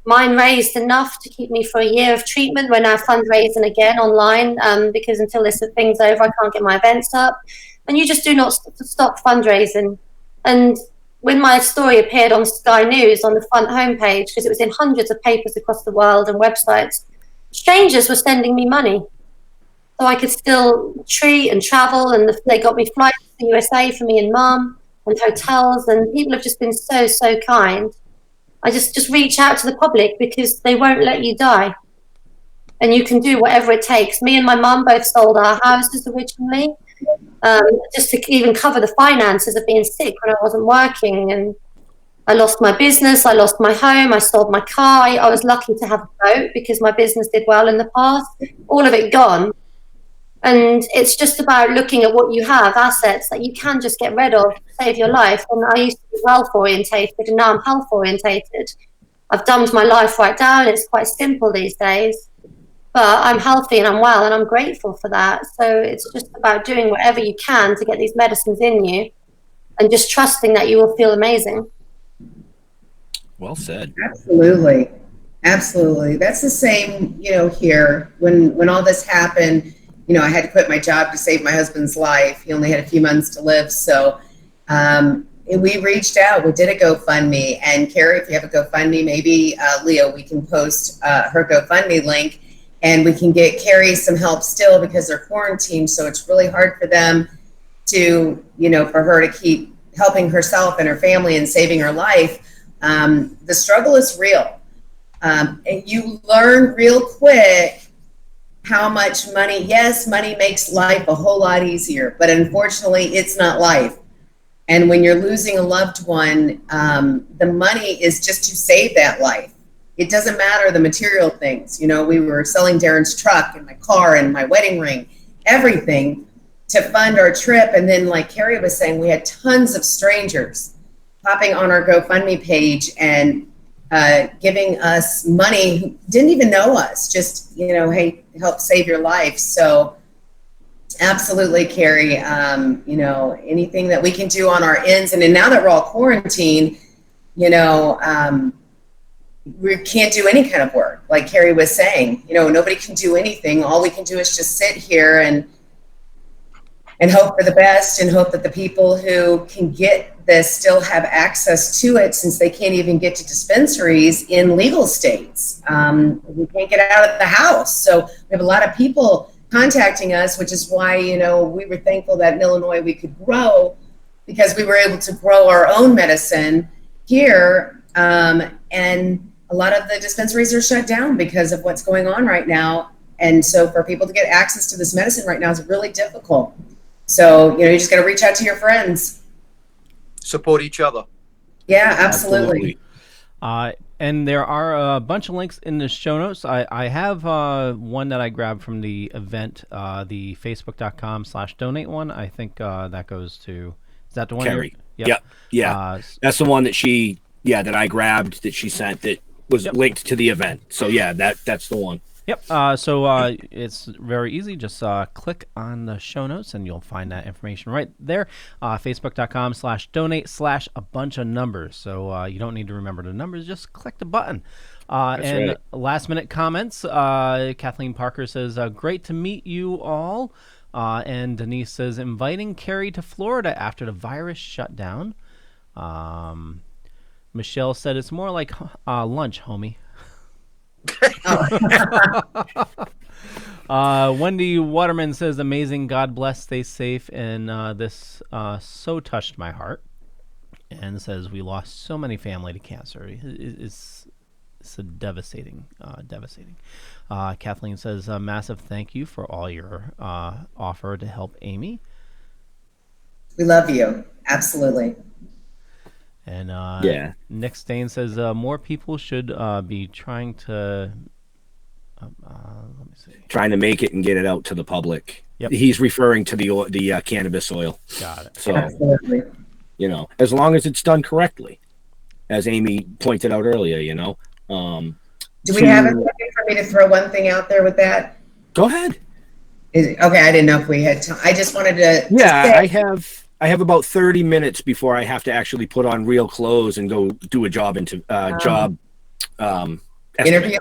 Mine raised enough to keep me for a year of treatment. We're now fundraising again online because until this thing's over, I can't get my events up. And you just do not stop fundraising. And when my story appeared on Sky News on the front homepage, because it was in hundreds of papers across the world and websites, strangers were sending me money so I could still treat and travel, and they got me flights to the USA for me and Mum, and hotels, and people have just been so kind. I just reach out to the public because they won't let you die, and you can do whatever it takes. Me and my mum both sold our houses originally just to even cover the finances of being sick when I wasn't working, and I lost my business, I lost my home, I sold my car. I was lucky to have a boat because my business did well in the past. All of it gone. And it's just about looking at what you have, assets that you can just get rid of to save your life. And I used to be wealth orientated, and now I'm health orientated. I've dumbed my life right down. It's quite simple these days. But I'm healthy and I'm well, and I'm grateful for that. So it's just about doing whatever you can to get these medicines in you and just trusting that you will feel amazing. Well said. Absolutely. That's the same, here. When all this happened, I had to quit my job to save my husband's life. He only had a few months to live. So we reached out. We did a GoFundMe. And Kerri, if you have a GoFundMe, maybe Leo, we can post her GoFundMe link, and we can get Kerri some help still because they're quarantined. So it's really hard for them to, for her to keep helping herself and her family and saving her life, the struggle is real. And you learn real quick how much money, yes, money makes life a whole lot easier, but unfortunately it's not life. And when you're losing a loved one, the money is just to save that life. It doesn't matter the material things. We were selling Darren's truck and my car and my wedding ring, everything to fund our trip. And then like Kerri was saying, we had tons of strangers popping on our GoFundMe page and giving us money who didn't even know us, just, hey, help save your life. So absolutely, Kerri, anything that we can do on our ends. And then now that we're all quarantined, we can't do any kind of work. Like Kerri was saying, nobody can do anything. All we can do is just sit here and hope for the best and hope that the people who can get this still have access to it, since they can't even get to dispensaries in legal states. We can't get out of the house. So we have a lot of people contacting us, which is why, we were thankful that in Illinois we could grow, because we were able to grow our own medicine here. And a lot of the dispensaries are shut down because of what's going on right now. And so for people to get access to this medicine right now is really difficult. So, you just got to reach out to your friends. Support each other. Yeah, absolutely. And there are a bunch of links in the show notes. I have one that I grabbed from the event, the facebook.com/donate one. I think that goes to, is that the one? Kerri. Yep. Yeah. That's the one that that I grabbed, that she sent, that was linked to the event. So yeah, that's the one. Yep. So it's very easy. Just click on the show notes and you'll find that information right there. Facebook.com/donate/ a bunch of numbers. So you don't need to remember the numbers. Just click the button. And right. Last minute comments. Kathleen Parker says, great to meet you all. And Denise says, inviting Kerri to Florida after the virus shut down. Michelle said, it's more like lunch, homie. Wendy Waterman says, amazing, God bless, stay safe, and this so touched my heart, and says we lost so many family to cancer. It's a devastating. Kathleen says, a massive thank you for all your offer to help Amy. We love you, absolutely. And Nick Stain says more people should be trying to let me see. Trying to make it and get it out to the public. Yep. He's referring to the cannabis oil. Got it. So, absolutely. As long as it's done correctly, as Amy pointed out earlier, Do we have a second for me to throw one thing out there with that? Go ahead. Okay, I didn't know if we had time. I just wanted to. Yeah, I have about 30 minutes before I have to actually put on real clothes and go do a job estimate. Interview?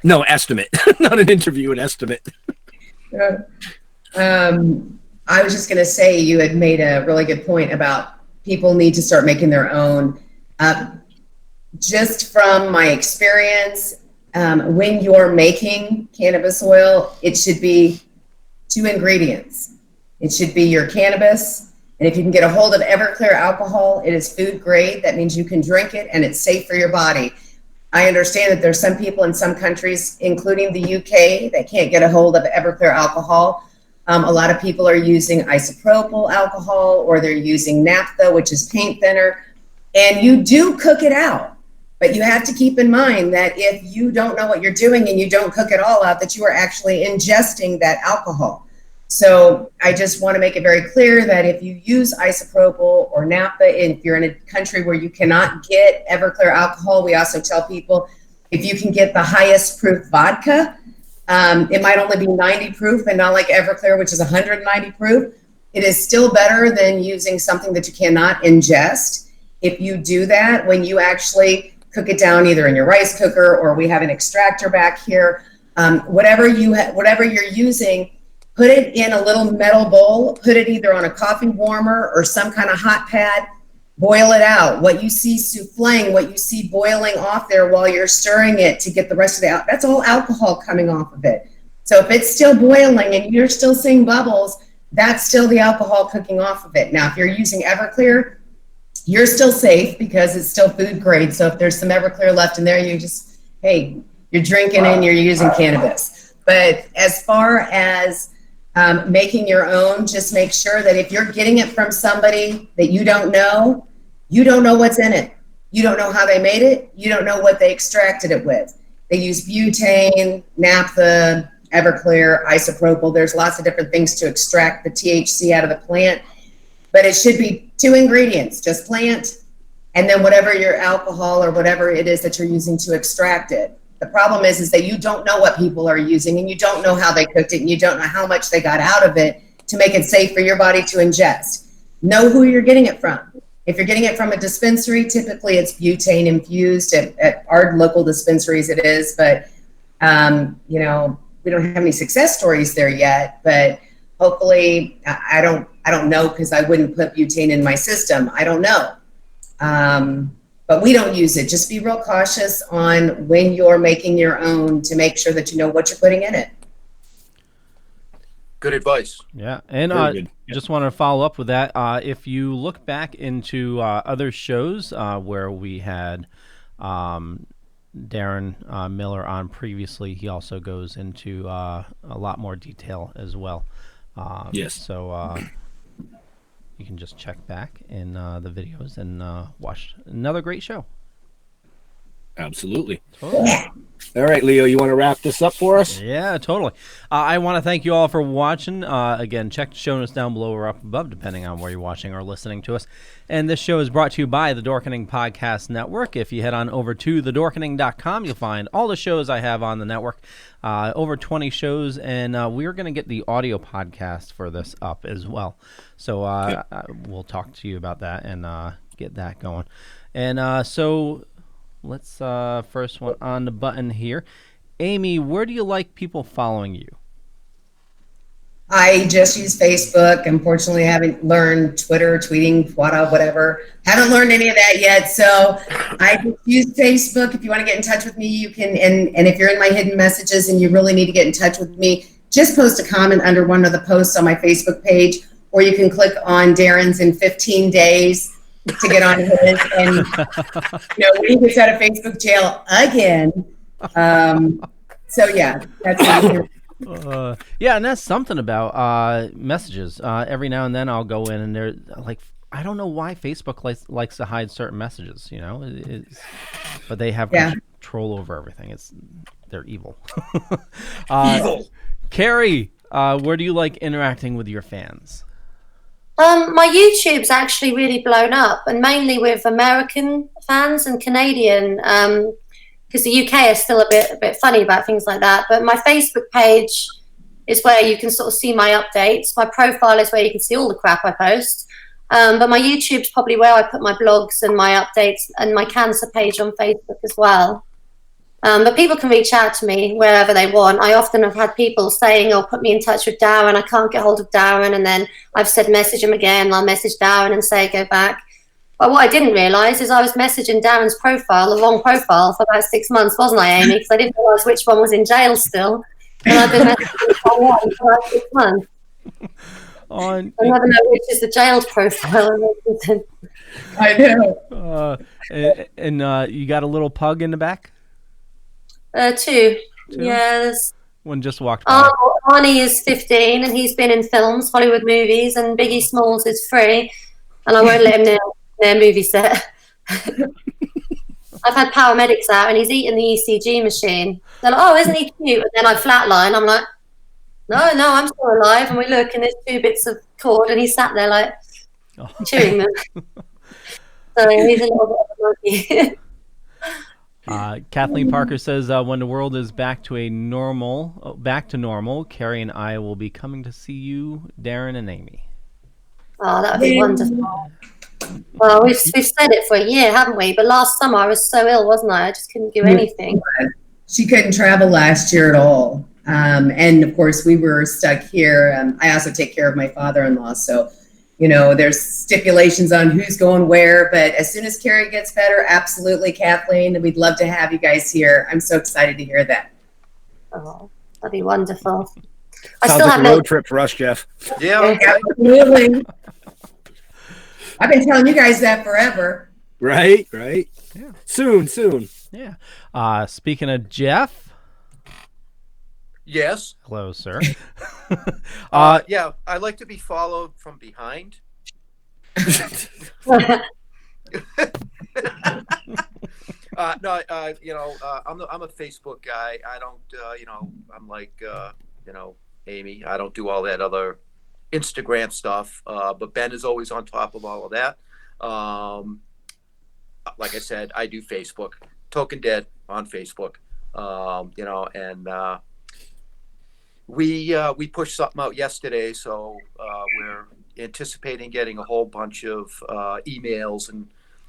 No, estimate. Not an interview, an estimate. I was just going to say, you had made a really good point about people need to start making their own. Just from my experience, when you're making cannabis oil, it should be 2 ingredients. It should be your cannabis. And if you can get a hold of Everclear alcohol, it is food grade. That means you can drink it and it's safe for your body. I understand that there's some people in some countries, including the UK, that can't get a hold of Everclear alcohol. A lot of people are using isopropyl alcohol, or they're using naphtha, which is paint thinner. And you do cook it out. But you have to keep in mind that if you don't know what you're doing and you don't cook it all out, that you are actually ingesting that alcohol. So I just want to make it very clear that if you use isopropyl or naphtha, if you're in a country where you cannot get Everclear alcohol, we also tell people if you can get the highest proof vodka, it might only be 90 proof and not like Everclear, which is 190 proof. It is still better than using something that you cannot ingest. If you do that, when you actually cook it down either in your rice cooker, or we have an extractor back here, whatever you're using, put it in a little metal bowl, put it either on a coffee warmer or some kind of hot pad, boil it out. What you see souffling, what you see boiling off there while you're stirring it to get the rest of it out, that's all alcohol coming off of it. So if it's still boiling and you're still seeing bubbles, that's still the alcohol cooking off of it. Now, if you're using Everclear, you're still safe because it's still food grade. So if there's some Everclear left in there, you just, hey, you're drinking and you're using cannabis. But as far as making your own, just make sure that if you're getting it from somebody that you don't know what's in it. You don't know how they made it. You don't know what they extracted it with. They use butane, naphtha, Everclear, isopropyl. There's lots of different things to extract the THC out of the plant. But it should be 2 ingredients, just plant, and then whatever your alcohol or whatever it is that you're using to extract it. The problem is that you don't know what people are using, and you don't know how they cooked it, and you don't know how much they got out of it to make it safe for your body to ingest. Know who you're getting it from. If you're getting it from a dispensary, typically it's butane infused. At our local dispensaries it is, but we don't have any success stories there yet. But hopefully, I don't know, because I wouldn't put butane in my system. I don't know. But we don't use it. Just be real cautious on when you're making your own to make sure that you know what you're putting in it. Good advice. Yeah, and just want to follow up with that. If you look back into other shows where we had Darren Miller on previously, he also goes into a lot more detail as well. Yes. So you can just check back in the videos and watch another great show. Absolutely. Totally. All right, Leo, you want to wrap this up for us? Yeah, totally. I want to thank you all for watching. Again, check the show notes down below or up above, depending on where you're watching or listening to us. And this show is brought to you by the Dorkening Podcast Network. If you head on over to thedorkening.com, you'll find all the shows I have on the network, over 20 shows, and we're going to get the audio podcast for this up as well. So we'll talk to you about that and get that going. And so let's first one on the button here. Amy, where do you like people following you? I just use Facebook. Unfortunately, I haven't learned Twitter, tweeting, whatever. Haven't learned any of that yet. So I just use Facebook. If you want to get in touch with me, you can. And if you're in my hidden messages and you really need to get in touch with me, just post a comment under one of the posts on my Facebook page, or you can click on Darren's in 15 days to get on his. And when he gets out of Facebook jail again. So yeah, that's it. Yeah, and that's something about messages. Every now and then I'll go in and they're like, I don't know why Facebook likes to hide certain messages, but they have control over everything. They're evil. Evil. Kerri, where do you like interacting with your fans? My YouTube's actually really blown up, and mainly with American fans and Canadian, because the UK is still a bit funny about things like that. But my Facebook page is where you can sort of see my updates. My profile is where you can see all the crap I post. But my YouTube's probably where I put my blogs and my updates, and my cancer page on Facebook as well. But people can reach out to me wherever they want. I often have had people saying, "Oh, put me in touch with Darren. I can't get hold of Darren." And then I've said, message him again. I'll message Darren and say, go back. But what I didn't realise is I was messaging Darren's profile, the wrong profile, for about 6 months, wasn't I, Amy? Because I didn't realise which one was in jail still. And I've been messaging someone for about 6 months. I never know which is the jailed profile. I know. And you got a little pug in the back? Two. Yeah. One just walked by. Arnie is 15 and he's been in films, Hollywood movies, and Biggie Smalls is 3, and I won't let him near movie set. I've had paramedics out and he's eating the ECG machine. They're like, "Oh, isn't he cute?" And then I flatline. I'm like, no, I'm still alive. And we look and there's 2 bits of cord and he sat there like chewing them. So he's a little bit of a monkey. Kathleen Parker says, when the world is back to normal, Kerri and I will be coming to see you, Darren and Amy. Oh, that would be wonderful. Well, we've said it for a year, haven't we? But last summer I was so ill, wasn't I? I just couldn't do anything. She couldn't travel last year at all. And of course, we were stuck here. I also take care of my father-in-law, so there's stipulations on who's going where, but as soon as Kerri gets better, absolutely, Kathleen, we'd love to have you guys here. I'm so excited to hear that. Oh, that'd be wonderful. I Sounds still like have a no. road trip for us, Jeff. Yeah. Absolutely. I've been telling you guys that forever. Right. Yeah. Soon. Yeah. Speaking of Jeff, Yes. hello, sir. Yeah, I like to be followed from behind. No, I'm a Facebook guy. I don't, I'm like, Amy. I don't do all that other Instagram stuff. But Ben is always on top of all of that. Like I said, I do Facebook. Token Dead on Facebook. We pushed something out yesterday, so we're anticipating getting a whole bunch of emails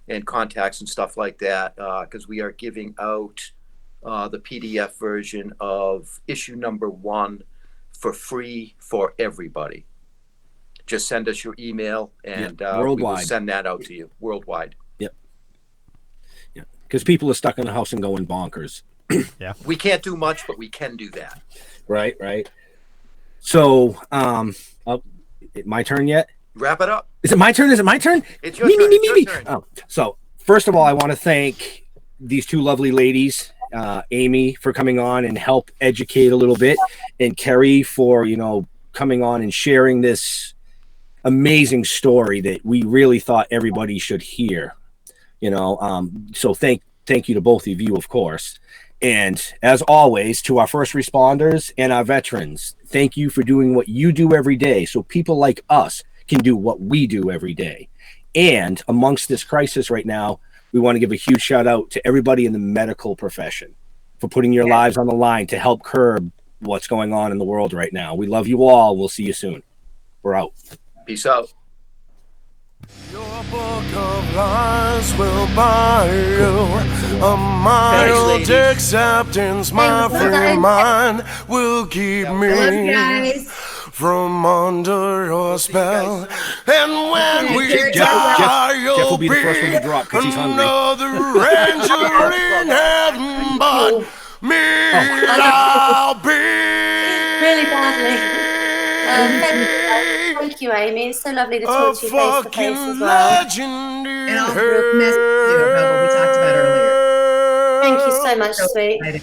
and contacts and stuff like that, because we are giving out the PDF version of issue number 1 for free for everybody. Just send us your email and we will send that out to you worldwide. Yep. Yeah, because people are stuck in the house and going bonkers. Yeah. We can't do much, but we can do that. Right. So, my turn yet? Wrap it up. Is it my turn? It's your turn. It's your turn. Oh, so first of all, I want to thank these two lovely ladies, Amy for coming on and help educate a little bit, and Kerri for coming on and sharing this amazing story that we really thought everybody should hear. So thank you to both of you, of course. And as always, to our first responders and our veterans, thank you for doing what you do every day so people like us can do what we do every day. And amongst this crisis right now, we want to give a huge shout out to everybody in the medical profession for putting your lives on the line to help curb what's going on in the world right now. We love you all. We'll see you soon. We're out. Peace out. Your book of lies will buy you a mild acceptance. My free mind will keep me from under your spell. And when we die, Jeff will be the you'll first one to drop because he's hungry. another angel in heaven, but me I'll be. Really badly. Thank you, Amy. It's so lovely to talk to you face to face as well. And I'll mess with you about what we talked about earlier. Thank you so much, sweet.